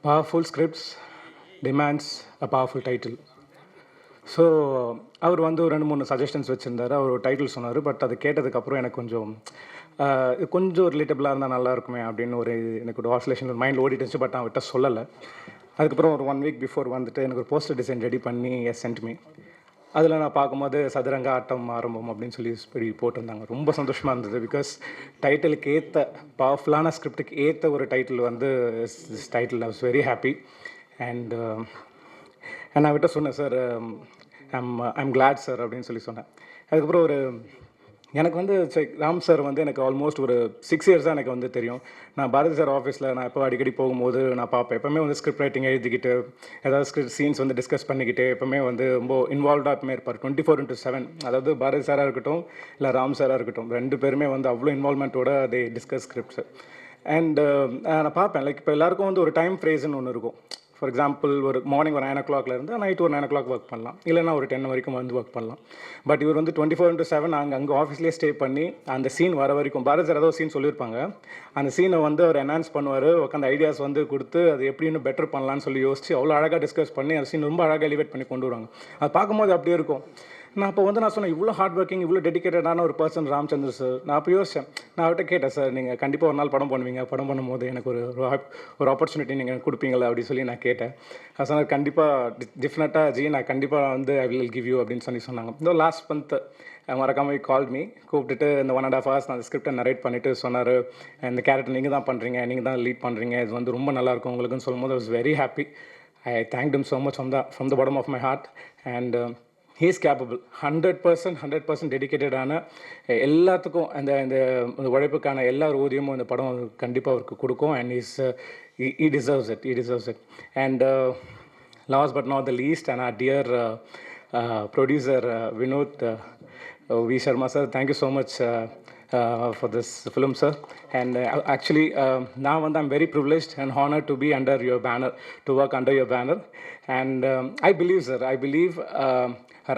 S8: powerful scripts demands a powerful title. So அவர் வந்து ஒரு 2-3 சஜஷன்ஸ் வச்சுருந்தார். அவர் ஒரு டைட்டில் சொன்னார். பட் அது கேட்டதுக்கப்புறம் எனக்கு கொஞ்சம் ரிலேட்டபிளாக இருந்தால் நல்லா இருக்குமே அப்படின்னு எனக்கு ஒரு ஆசோலேஷன் ஒரு மைண்டில் ஓடிட்டுச்சு. பட் நான் அவர்கிட்ட சொல்லலை. அதுக்கப்புறம் ஒரு 1 week பிஃபோர் வந்துட்டு எனக்கு ஒரு போஸ்டர் டிசைன் ரெடி பண்ணி சென்ட் மீ. அதில் நான் பார்க்கும்போது சதுரங்க ஆட்டம் ஆரம்பம் அப்படின்னு சொல்லி போட்டிருந்தாங்க. ரொம்ப சந்தோஷமாக இருந்தது. பிகாஸ் டைட்டிலுக்கு ஏற்ற பவர்ஃபுல்லான ஸ்கிரிப்டுக்கு ஏற்ற ஒரு டைட்டில் வந்து title I was very happy. And நான் விட்ட சொன்னேன், சார் ஐம் கிளாட் சார் அப்படின்னு சொல்லி சொன்னேன். அதுக்கப்புறம் ஒரு எனக்கு வந்து ராம் சார் வந்து எனக்கு ஆல்மோஸ்ட் ஒரு 6 இயர்ஸாக எனக்கு வந்து தெரியும். நான் பாரதி சார் ஆஃபீஸில் நான் எப்போ அடிக்கடி போகும்போது நான் பார்ப்பேன். எப்போவுமே வந்து ஸ்கிரிப்ட் ரைட்டிங் எழுதிக்கிட்டு ஏதாவது ஸ்கிரிப்ட் சீன்ஸ் வந்து டிஸ்கஸ் பண்ணிக்கிட்டு எப்போவுமே வந்து ரொம்ப இன்வால்வ்டாக எப்பவுமே இருப்பார். 24/7. அதாவது பாரதி சாராக இருக்கட்டும் இல்லை ராம் சாராக இருக்கட்டும், 2 பேருமே வந்து அவ்வளோ இன்வால்மெண்ட்டோட தே டிஸ்கஸ் ஸ்கிரிப்ட்ஸு. அண்ட் நான் பார்ப்பேன் லைக் இப்போ எல்லாருக்கும் வந்து ஒரு டைம் ஃப்ரேஸ்ன்னு ஒன்று இருக்கும். ஃபார் எக்ஸாம்பிள் ஒரு மார்னிங் ஒரு 9 o'clock இருந்து நைட் ஒரு 9 o'clock ஒர்க் பண்ணலாம், இல்லைனா ஒரு 10 வரைக்கும் வந்து ஒர்க் பண்ணலாம். பட் இவர் வந்து 24/7 அங்கே ஆஃபீஸ்லேயே ஸ்டே பண்ணி அந்த சீன் வர வரைக்கும் பாரதி சார் ஏதாவது சீன் சொல்லியிருப்பாங்க, அந்த சீனை வந்து அவர் என்ஹான்ஸ் பண்ணுவார், உட்காந்து ஐடியாஸ் வந்து கொடுத்து அது எப்படி இன்னும் பெட்டர் பண்ணலான்னு சொல்லி யோசிச்சு அவ்வளோ அழகாக டிஸ்கஸ் பண்ணி அந்த சீன் ரொம்ப அழகாக எலிவேட் பண்ணி கொண்டு வருவாங்க. அது பார்க்கும்போது அப்படியே இருக்கும். நான் அப்போ வந்து நான் சொன்னேன், இவ்வளோ ஹார்ட் ஒர்க்கிங் இவ்வளோ டெடிக்கேட்டடான ஒரு பர்சன் ராமச்சந்திர சார். நான் அப்போ யோசித்தேன், நான் அவர்கிட்ட கேட்டேன், சார் நீங்கள் கண்டிப்பாக ஒரு நாள் படம் பண்ணுவீங்க, படம் பண்ணும்போது எனக்கு ஒரு ஆப்பர்ச்சுனிட்டி நீங்கள் கொடுப்பீங்களா அப்படின்னு சொல்லி நான் கேட்டேன். அது சொன்னார், கண்டிப்பாக டெஃபினட்டாக ஜி நான் கண்டிப்பாக வந்து ஐ வில் கிவ் யூ அப்படின்னு சொன்னாங்க. இந்த லாஸ்ட் மந்த் மறக்காமல் கால் மீ கூப்பிட்டுட்டு இந்த 1.5 hours நான் அந்த ஸ்கிரிப்டை நரேட் பண்ணிவிட்டு சொன்னார், இந்த கேரக்டர் நீங்கள் தான் பண்ணுறீங்க, நீங்கள் தான் லீட் பண்ணுறீங்க, இது வந்து ரொம்ப நல்லாயிருக்கும் உங்களுக்குன்னு சொல்லும்போது I was very happy. I thanked him so much from the bottom of my heart. And he is capable. 100% டெடிக்கேட்டடான எல்லாத்துக்கும் அந்த இந்த உழைப்புக்கான எல்லா ஊதியமும் இந்த படம் கண்டிப்பாக அவருக்கு கொடுக்கும். And he deserves it. And last but not the least, and our dear producer Vinod V. Sharma sir, thank you so much for this film, sir. And actually now I'm very privileged and honored to be under your banner, to work under your banner. And I believe, sir,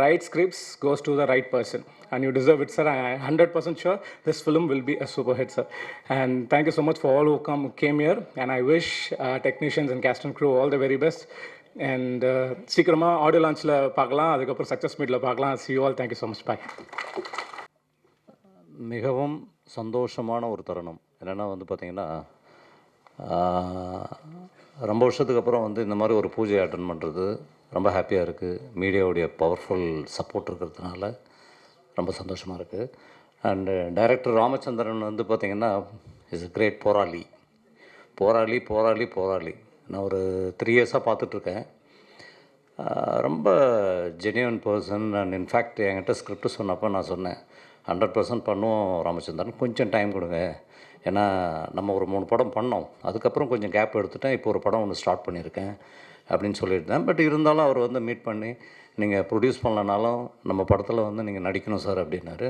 S8: right scripts goes to the right person, and you deserve it, sir. I'm 100% sure this film will be a super hit, sir. And thank you so much for all who came here, and I wish technicians and cast and crew all the very best. And சீக்கிரமாக ஆடியோ லான்ச்சில் பார்க்கலாம், அதுக்கப்புறம் சக்ஸஸ் மீட்டில் பார்க்கலாம். see you all. Thank you so much. Bye.
S3: மிகவும் சந்தோஷமான ஒரு தருணம் என்னென்னா வந்து பார்த்திங்கன்னா, ரொம்ப வருஷத்துக்கு அப்புறம் வந்து இந்த மாதிரி ஒரு பூஜை அட்டன் பண்ணுறது ரொம்ப ஹாப்பியாக இருக்குது. மீடியாவுடைய பவர்ஃபுல் சப்போர்ட் இருக்கிறதுனால ரொம்ப சந்தோஷமாக இருக்குது. அண்டு டைரக்டர் ராமச்சந்திரன் வந்து பார்த்திங்கன்னா இஸ் a கிரேட் போராளி. நான் ஒரு 3 இயர்ஸாக பார்த்துட்ருக்கேன். ரொம்ப ஜென்யூன் பர்சன். அண்ட் இன்ஃபேக்ட் என்கிட்ட ஸ்கிரிப்ட் சொன்னப்போ நான் சொன்னேன், 100% பண்ணுவோம் ராமச்சந்திரன், கொஞ்சம் டைம் கொடுங்க. ஏன்னா நம்ம ஒரு 3 படம் பண்ணோம், அதுக்கப்புறம் கொஞ்சம் கேப் எடுத்துட்டேன், இப்போ ஒரு படம் ஒன்று ஸ்டார்ட் பண்ணியிருக்கேன் அப்படின்னு சொல்லியிருந்தேன். பட் இருந்தாலும் அவர் வந்து மீட் பண்ணி, நீங்கள் ப்ரொடியூஸ் பண்ணலனாலும் நம்ம படத்தில் வந்து நீங்கள் நடிக்கணும் சார் அப்படின்னாரு.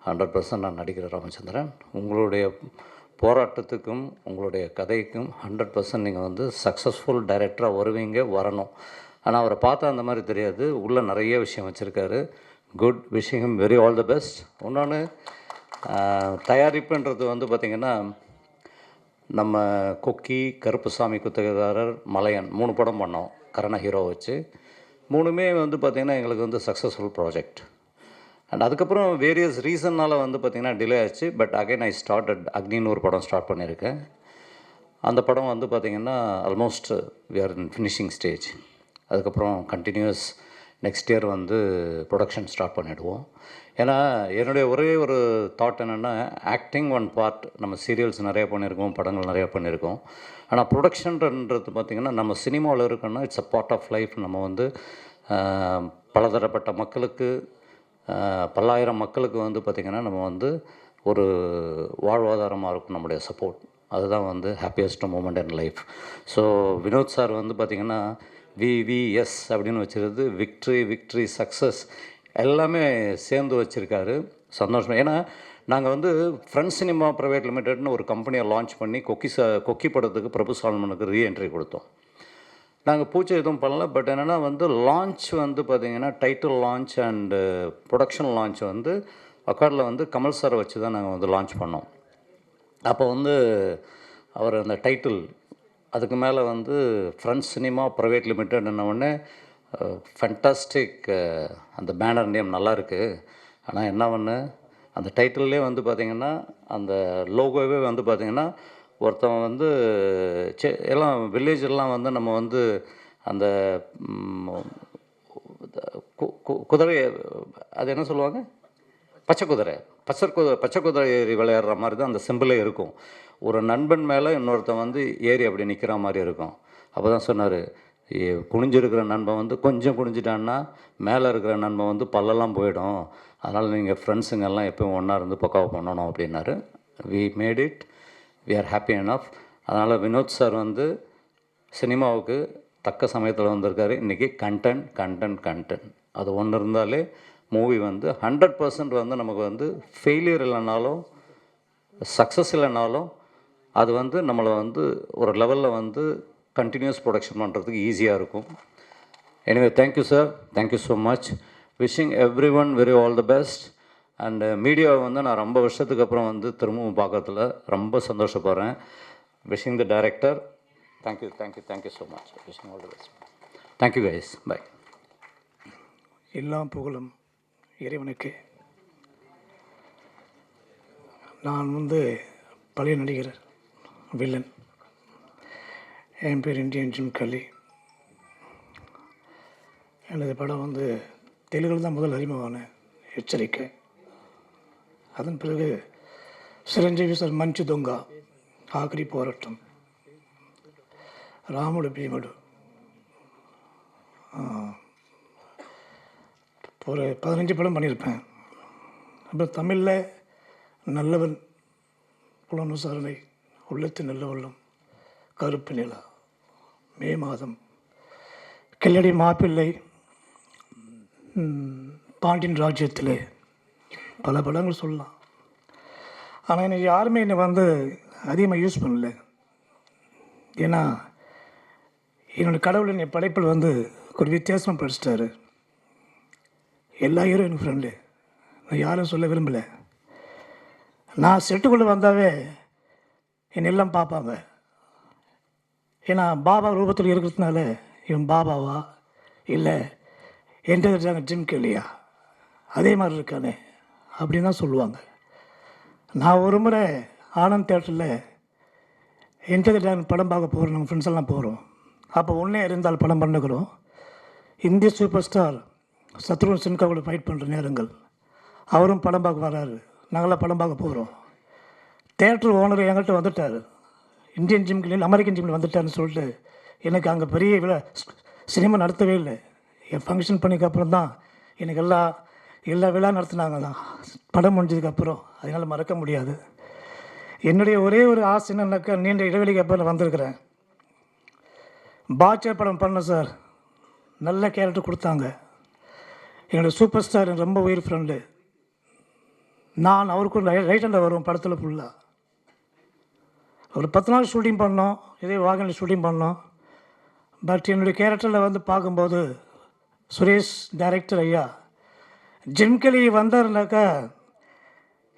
S3: 100% நான் நடிக்கிறேன் ராமச்சந்திரன். உங்களுடைய போராட்டத்துக்கும் உங்களுடைய கதைக்கும் 100% நீங்கள் வந்து சக்ஸஸ்ஃபுல் டைரக்டராக வரணும். ஆனால் அவரை பார்த்தா அந்த மாதிரி தெரியாது, உள்ளே நிறைய விஷயம் வச்சுருக்காரு. Good, wishing him very all the best. இன்னொன்று, தயாரிப்புன்றது வந்து பார்த்திங்கன்னா, நம்ம கொக்கி, கருப்புசாமி குத்தகைதாரர், மலையன் 3 படம் பண்ணோம் கரண ஹீரோ வச்சு. 3மே வந்து பார்த்திங்கன்னா எங்களுக்கு வந்து சக்ஸஸ்ஃபுல் ப்ராஜெக்ட். அண்ட் அதுக்கப்புறம் வேரியஸ் ரீசன்னால் வந்து பார்த்திங்கன்னா டிலே ஆச்சு. பட் அகைன் ஐ ஸ்டார்டட் அக்னின்னு ஒரு படம் ஸ்டார்ட் பண்ணியிருக்கேன். அந்த படம் வந்து பார்த்திங்கன்னா almost we are in finishing stage. அதுக்கப்புறம் கண்டினியூஸ் நெக்ஸ்ட் இயர் வந்து ப்ரொடக்ஷன் ஸ்டார்ட் பண்ணிவிடுவோம். ஏன்னா என்னுடைய ஒரே ஒரு தாட் என்னென்னா, ஆக்டிங் ஒன் பார்ட். நம்ம சீரியல்ஸ் நிறையா பண்ணியிருக்கோம், படங்கள் நிறையா பண்ணியிருக்கோம். ஆனால் ப்ரொடக்ஷன்ன்றது பார்த்திங்கன்னா நம்ம சினிமாவில் இருக்கோன்னா it's a part of life. நம்ம வந்து பலதரப்பட்ட மக்களுக்கு, பல்லாயிரம் மக்களுக்கு வந்து பார்த்திங்கன்னா நம்ம வந்து ஒரு வாழ்வாதாரமாக இருக்கும் நம்முடைய சப்போர்ட். அதுதான் வந்து happiest moment in life. So Vinod sir வந்து பார்த்திங்கன்னா விவிஎஸ் அப்படின்னு வச்சுருது, விக்ட்ரி, சக்ஸஸ் எல்லாமே சேர்ந்து வச்சுருக்காரு. சந்தோஷம். ஏன்னா நாங்கள் வந்து ஃப்ரெண்ட்ஸ் சினிமா ப்ரைவேட் லிமிடெட்னு ஒரு கம்பெனியை லான்ச் பண்ணி கொக்கி படத்துக்கு பிரபு சால்மனுக்கு ரீஎன்ட்ரி கொடுத்தோம். நாங்கள் பூஜை எதுவும் பண்ணல. பட் என்னென்னா வந்து லான்ச் வந்து பார்த்திங்கன்னா title launch and production launch வந்து அக்கார்டில் வந்து கமல் சாரை வச்சு தான் நாங்கள் வந்து லான்ச் பண்ணோம். அப்போ வந்து அவர் அந்த டைட்டில் அதுக்கு மேலே வந்து ஃப்ரெண்ட்ஸ் சினிமா ப்ரைவேட் லிமிட்டட்னு ஃபேண்டாஸ்டிக், அந்த பேனர் நேம் நல்லாயிருக்கு. ஆனால் என்ன ஒன்று, அந்த டைட்டில்லே வந்து பார்த்திங்கன்னா அந்த லோகோவே வந்து பார்த்திங்கன்னா ஒருத்தவன் வந்து எல்லாம் வில்லேஜெல்லாம் வந்து நம்ம வந்து அந்த குதிரை, அது என்ன சொல்லுவாங்க, பச்சை குதிரை ஏறி விளையாடுற மாதிரி தான் அந்த சிம்பிளே இருக்கும். ஒரு நண்பன் மேலே இன்னொருத்தன் வந்து ஏறி அப்படி நிற்கிற மாதிரி இருக்கும். அப்போ தான் சொன்னார், குனிஞ்சிருக்கிற நண்பன் வந்து கொஞ்சம் குனிஞ்சிட்டான்னா மேலே இருக்கிற நண்பன் வந்து பல்லெல்லாம் போயிடும், அதனால் நீங்கள் ஃப்ரெண்ட்ஸுங்கெல்லாம் எப்போயும் ஒன்றா இருந்து பக்காவாக பண்ணணும் அப்படின்னாரு. We made it, we are happy enough. அதனால் வினோத் சார் வந்து சினிமாவுக்கு தக்க சமயத்தில் வந்திருக்காரு. இன்றைக்கி கண்டென்ட் அது ஒன்று இருந்தாலே மூவி வந்து 100% வந்து நமக்கு வந்து ஃபெயிலியர் இல்லைனாலும் சக்ஸஸ் இல்லைனாலும் அது வந்து நம்மளை வந்து ஒரு லெவலில் வந்து கண்டினியூஸ் ப்ரொடக்ஷன் பண்ணுறதுக்கு ஈஸியாக இருக்கும். Anyway thank you sir, thank you so much. Wishing every one very all the best. And மீடியாவை வந்து நான் ரொம்ப வருஷத்துக்கு அப்புறம் வந்து திரும்பவும் பார்க்கறதுல ரொம்ப சந்தோஷப்படுறேன். Wishing the director thank you so much. Wishing all the best. Thank you guys, bye.
S9: எல்லாம் புகழும் இறைவனுக்கு. நான் வந்து பழைய நடிகர், வில்லன். என் பேர் இந்தியன் ஜிம்கலி. எனது படம் வந்து தெலுங்கில் தான் முதல் அறிமுகமான எச்சரிக்கை. அதன் பிறகு சிரஞ்சீவி சார் మంచు దొంగ, ஆகரி போராட்டம், ராமுடு பீமுடு, ஒரு 15 படம் பண்ணியிருப்பேன். அப்புறம் தமிழில் நல்லவன், புலனுசாரணை, உள்ளத்து நல்ல உள்ளம், கருப்பு நிலா, மே மாதம், கில்லடி மாப்பிள்ளை, பாண்டியன் ராஜ்யத்தில் பல படங்கள் சொல்லலாம். ஆனால் எனக்கு யாருமே என்னை வந்து அதிகமாக யூஸ் பண்ணல. ஏன்னா என்னோடய கடவுள் என்னை படைப்பில் வந்து ஒரு வித்தியாசமாக படிச்சிட்டாரு. எல்லா ஹீரோயின் ஃப்ரெண்டு, நான் யாரும் சொல்ல விரும்பலை. நான் செட்டுக்குள்ளே வந்தாவே என்னை எல்லாம் பார்ப்பாங்க. ஏன்னா பாபா ரூபத்தில் இருக்கிறதுனால இவன் பாபாவா இல்லை என்கிட்ட ஜிம்கலியா அதே மாதிரி இருக்கானே அப்படின்னு தான் சொல்லுவாங்க. நான் ஒரு முறை ஆனந்த் தேட்டரில் என்கிட்ட படம் பார்க்க போகிறோம், நாங்கள் ஃப்ரெண்ட்ஸ் எல்லாம் போகிறோம். அப்போ ஒன்றே இருந்தால் படம் பண்ணுக்கிறோம். இந்திய சூப்பர் ஸ்டார் சத்ருகன் சின்ஹா கூட ஃபைட் பண்ணுற நேரங்கள் அவரும் படம் பார்க்க வராரு, நாங்களாம் படம் பார்க்க போகிறோம். தேட்டர் ஓனர் என்கிட்ட வந்துட்டார், இந்தியன் ஜிம்கில் அமெரிக்கன் ஜிம்மில் வந்துட்டாருன்னு சொல்லிட்டு எனக்கு அங்கே பெரிய சினிமா நடத்தவே இல்லை. என் ஃபங்க்ஷன் பண்ணிக்கப்புறம் தான் எனக்கு எல்லா விழா நடத்துனாங்க தான் படம் முடிஞ்சதுக்கப்புறம். அதனால் மறக்க முடியாது. என்னுடைய ஒரே ஒரு ஆசை என்னன்னாக்கா, நீண்ட இடைவெளிக்கு அப்புறம் வந்திருக்கிறேன். பாட்சா படம் பண்ணேன் சார், நல்ல கேரக்டர் கொடுத்தாங்க. என்னோடய சூப்பர் ஸ்டார் ரொம்ப உயிர் ஃப்ரெண்டு. நான் அவருக்கு ரைட் ஹேண்டில் வருவோம் படத்தில் ஃபுல்லாக. ஒரு 10 நாள் ஷூட்டிங் பண்ணோம், இதே வாகனில் ஷூட்டிங் பண்ணோம். பட் என்னுடைய கேரக்டரில் வந்து பார்க்கும்போது சுரேஷ் டைரக்டர் ஐயா ஜிம்கலி வந்தாருனாக்கா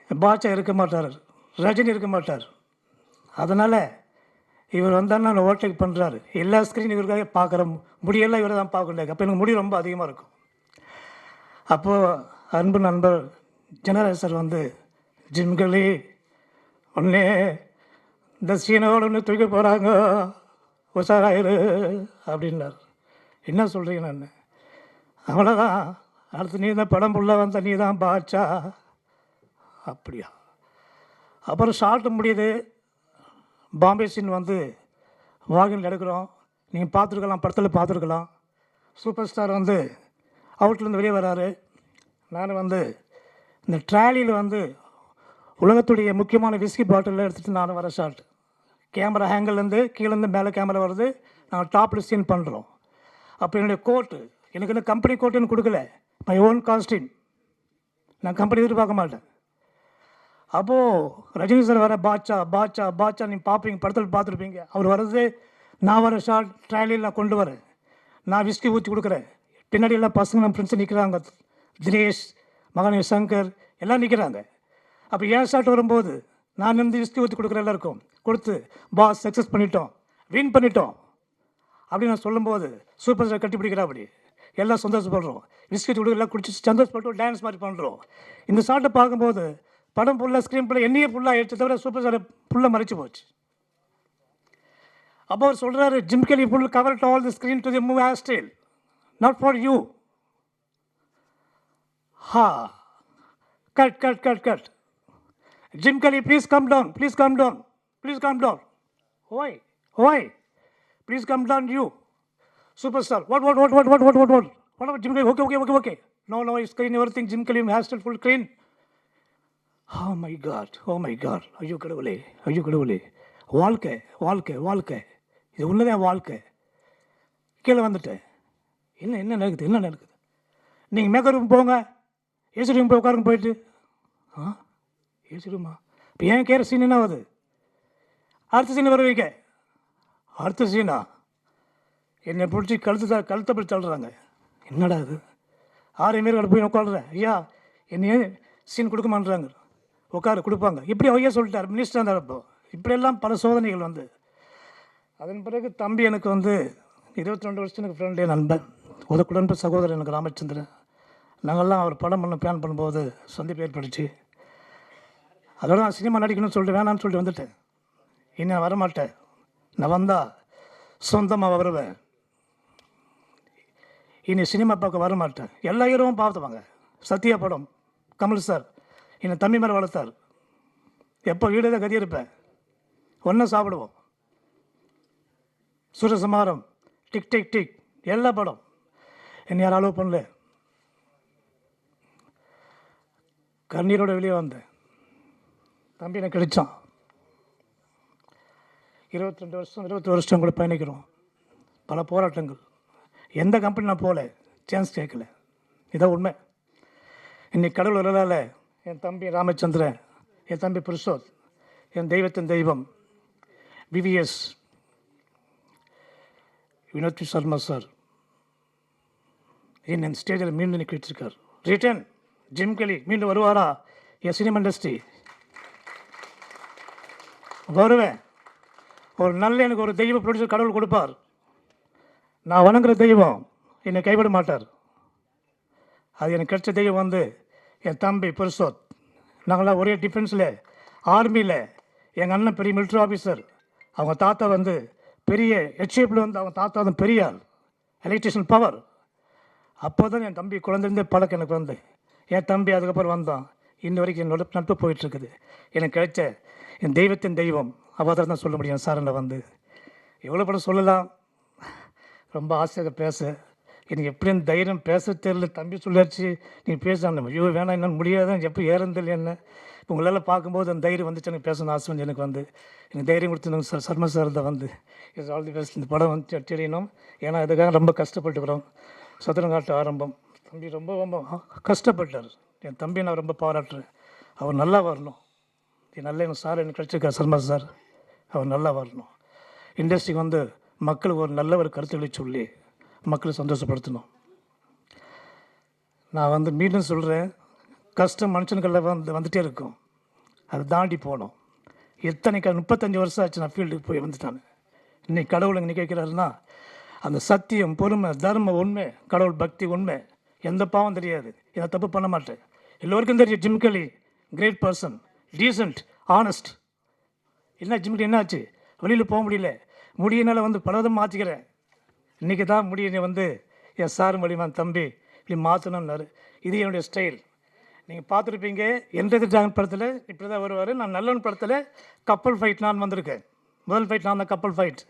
S9: பாட்சா இருக்க மாட்டார், ரஜினி இருக்க மாட்டார். அதனால் இவர் வந்தாருன்னா நான் ஓவர்டேக் பண்ணுறாரு. எல்லா ஸ்க்ரீன் இவருக்காக பார்க்குற முடியெல்லாம் இவரை தான் பார்க்கணும். அப்போ எனக்கு முடி ரொம்ப அதிகமாக இருக்கும். அப்போது அன்பு நண்பர் ஜெனராஜ் சார் வந்து ஜிம்கலி ஒன்றே இந்த சீனோடு ஒன்று தூக்க போகிறாங்க, உஷாராயிரு அப்படின்னார். என்ன சொல்கிறீங்க? நான் அவ்வளோதான், அடுத்து நீ தான் படம் ஃபுல்லாக வந்த நீ தான் பாட்சா. அப்படியா? அப்புறம் ஷார்ட் முடியுது, பாம்பே சீன் வந்து வாகனில் எடுக்கிறோம். நீங்கள் பார்த்துருக்கலாம், படத்தில் பார்த்துருக்கலாம். சூப்பர் ஸ்டார் வந்து அவுட்லேருந்து வெளியே வராரு. நான் வந்து இந்த ட்ராலியில் வந்து உலகத்துடைய முக்கியமான விஸ்கி பாட்டிலில் எடுத்துகிட்டு நான் வர ஷார்ட். கேமரா ஹேங்கிள்லேருந்து கீழேருந்து மேலே கேமரா வருது, நாங்கள் டாப்பில் சீன் பண்ணுறோம். அப்போ என்னுடைய கோட்டு, எனக்கு இன்னும் கம்பெனி கோட்டுன்னு கொடுக்கல, மை ஓன் காஸ்டியூம். நான் கம்பெனி எதிர்பார்க்க மாட்டேன். அப்போது ரஜினி சார் வர பாட்சா பாட்சா பாட்சா நீங்கள் பார்ப்பீங்க, படத்தில் பார்த்துருப்பீங்க. அவர் வர்றது, நான் வர ஷார்ட் ட்ராலியில் நான் கொண்டு வரேன். நான் விஸ்கி ஊற்றி கொடுக்குறேன். பின்னாடி எல்லாம் பசங்க நம்ம ஃப்ரெண்ட்ஸு நிற்கிறாங்க, தினேஷ், மகனே சங்கர் எல்லாம் நிற்கிறாங்க. அப்போ ஏன் ஷாட் வரும்போது நான் இருந்து விஸ்கி ஊற்றி கொடுக்குற எல்லாருக்கும் கொடுத்து பாஸ் சக்ஸஸ் பண்ணிட்டோம், வின் பண்ணிட்டோம் அப்படின்னு நான் சொல்லும்போது சூப்பர் ஸ்டார் கட்டி பிடிக்கிறா. அப்படி எல்லாம் சந்தோஷப்படுறோம், விஸ்கி கொடுக்குற எல்லாம் குடிச்சு சந்தோஷப்பட்டு டான்ஸ் மாதிரி பண்ணுறோம். இந்த ஷாட்டை பார்க்கும்போது படம் ஃபுல்லாக ஸ்க்ரீன் ஃபுல்லாக என்னையே ஃபுல்லாக ஆயிடுச்சு, தவிர சூப்பர் ஸ்டாரை ஃபுல்லாக மறைச்சு போச்சு. அப்போ அவர் சொல்கிறாரு, Jimkali full cover to all the screen to the move hairstyle, not for you. Ha! Cut. Jimkali, please come down. Please come down. Why? Please come down, you. Superstar. What about Jim Kelly? Okay. No, screen, everything. Jim Kelly has to full screen. Oh my God. ஐயோ கடவுளே. வாழ்க்கை. இது உன்னதான் வாழ்க்கை. கீழே வந்துட்டேன். என்ன நடக்குது? நீங்கள் மேக்கப் ரூம் போங்க. ஏசி ரூம் போய் உட்காருங்க போயிட்டு. ஏசி ரூமா? இப்போ ஏன் கேட்குற சீன் என்ன ஆகுது? அடுத்த சீன் வருவீங்க. அடுத்த சீனா? என்னை பிடிச்சி கழுத்தை பிடிச்சி தள்ளுறாங்க. என்னடா இது? 6 பேர் போய் உட்காடுறேன். ஐயா என்னையே சீன் கொடுக்க மாட்டேறாங்க. உட்காரு கொடுப்பாங்க. இப்படி ஐயா சொல்லிட்டார். மினிஸ்டர் இருந்தார். அப்போ இப்படியெல்லாம் பல சோதனைகள் வந்து அதன் பிறகு தம்பி எனக்கு வந்து 22 வருஷம் எனக்கு ஃப்ரெண்டு, நண்பன், உதக்குடன் சகோதரர் எனக்கு ராமச்சந்திரன். நாங்கள்லாம் அவர் படம் பிளான் பண்ணும்போது சந்திப்பு ஏற்படுச்சு. அதோட நான் சினிமா நடிக்கணும்னு சொல்லிட்டு வேணான்னு சொல்லிட்டு வந்துட்டேன். இனி நான் வரமாட்டேன். நான் வந்தால் சொந்தமாக வருவேன். இனி சினிமா பார்க்க வரமாட்டேன். எல்லா ஹீரோவும் பார்த்துவாங்க. சத்யா படம், கமல் சார் என்னை தம்பி மேலே வளர்த்தார். எப்போ வீடு தான் கதி இருப்பேன். ஒன்றா சாப்பிடுவோம். சூரசமாரம், டிக் எல்லா படம் என்னை யாரும் அலோவ் பண்ணல. கண்ணீரோட வெளியே வந்தேன். தம்பி எனக்கு கிடைச்சான். 22 வருஷம் கூட பயணிக்கிறோம். பல போராட்டங்கள். எந்த கம்பெனி நான் போகல, சான்ஸ் கேட்கல. இதான் உண்மை. இன்னைக்கு கடவுள் வரலால் என் தம்பி ராமச்சந்திரன், என் தம்பி புருஷோத், என் தெய்வத்தின் தெய்வம் விவிஎஸ் வினோத் சர்மா சார் என் ஸ்டேஜில் மீண்டும் நிற்க வச்சிருக்கார். ரிட்டன் ஜிம் கெலி மீண்டும் வருவாரா? என் சினிமா இண்டஸ்ட்ரி வருவேன். ஒரு நல்ல எனக்கு ஒரு தெய்வ ப்ரொடியூசர் கடவுள் கொடுப்பார். நான் வணங்குற தெய்வம் என்னை கைவிட மாட்டார். அது எனக்கு கிடைச்ச தெய்வம் வந்து என் தம்பி புருஷோத். நாங்களாம் ஒரே டிஃபென்ஸில், ஆர்மியில். எங்கள் அண்ணன் பெரிய மிலிட்ரி ஆஃபீஸர். அவங்க தாத்தா வந்து பெரிய ஹெச்எஃப்பில் வந்து அவங்க தாத்தா வந்து பெரிய ஆள், எலக்ட்ரிஷியன் பவர். அப்போ தான் என் தம்பி குழந்தைந்தே பழக்கம் எனக்கு வந்து. என் தம்பி அதுக்கப்புறம் வந்தான். இன்ன வரைக்கும் என்னோட நட்பு போயிட்டுருக்குது. எனக்கு கிடைச்ச என் தெய்வத்தின் தெய்வம் அவதாரம் தான் சொல்ல முடியும். சாரனை வந்து எவ்வளோ படம் சொல்லலாம். ரொம்ப ஆசையாக பேச எனக்கு எப்படி அந்த தைரியம் பேச தெரியல. தம்பி சொல்லாச்சு நீங்கள் பேசணும். ஐயோ வேணாம், என்ன முடியாதான், எப்போ ஏறந்தில்லை என்ன. இப்போ உங்களால் பார்க்கும்போது அந்த தைரியம் வந்துச்சு. எனக்கு பேசணும்னு ஆசை வந்து எனக்கு வந்து எனக்கு தைரியம் கொடுத்துருந்தாங்க சார். சர்மா சார் தான் வந்து இஸ் ஆல் தி பெஸ்ட். இந்த படம் வந்து தெரியணும். ஏன்னா இதுக்காக ரொம்ப கஷ்டப்பட்டுக்கிறோம். சதுரங்காட்டு ஆரம்பம். தம்பி ரொம்ப கஷ்டப்பட்டார். என் தம்பி நான் ரொம்ப பாராட்டுறேன். அவர் நல்லா வரணும். நல்ல எனக்கு சார் எனக்கு கிடச்சிருக்கார் சர்மா சார். அவர் நல்லா வரணும். இண்டஸ்ட்ரிக்கு வந்து மக்களுக்கு ஒரு நல்ல ஒரு கருத்துக்களை சொல்லி மக்களை சந்தோஷப்படுத்தணும். நான் வந்து மீண்டும் சொல்கிறேன், கஷ்டம் மனுஷனுக்கெல்லாம் வந்துகிட்டே இருக்கும். அதை தாண்டி போகணும். எத்தனை 35 வருஷம் ஆச்சு நான் ஃபீல்டுக்கு போய் வந்துட்டானு. இன்றைக்கி கடவுள் இங்கே கேட்குறாருன்னா அந்த சத்தியம், பொறுமை, தர்மம், உண்மை, கடவுள் பக்தி, உண்மை, எந்த பாவம் தெரியாது. இதை தப்பு பண்ண மாட்டேன். எல்லோருக்கும் தெரியும் Jim Kelly great person, decent, honest. என்ன ஜிம் கெலி என்னாச்சு? வெளியில் போக முடியல. முடியினால் வந்து பலதும் மாற்றிக்கிறேன். இன்றைக்கி தான் முடிய வந்து என் சார் மூலியமாக தம்பி இப்படி மாற்றணும்னாரு. இது என்னுடைய ஸ்டைல். நீங்கள் பார்த்துருப்பீங்க என்ட்ரி ட்ராகன் படத்தில் இப்படி தான் வருவார். நான் நல்லவன் படத்தில் கப்பல் ஃபைட் நான் வந்திருக்கேன். முதல் ஃபைட் நான் தான் கப்பல் ஃபைட்.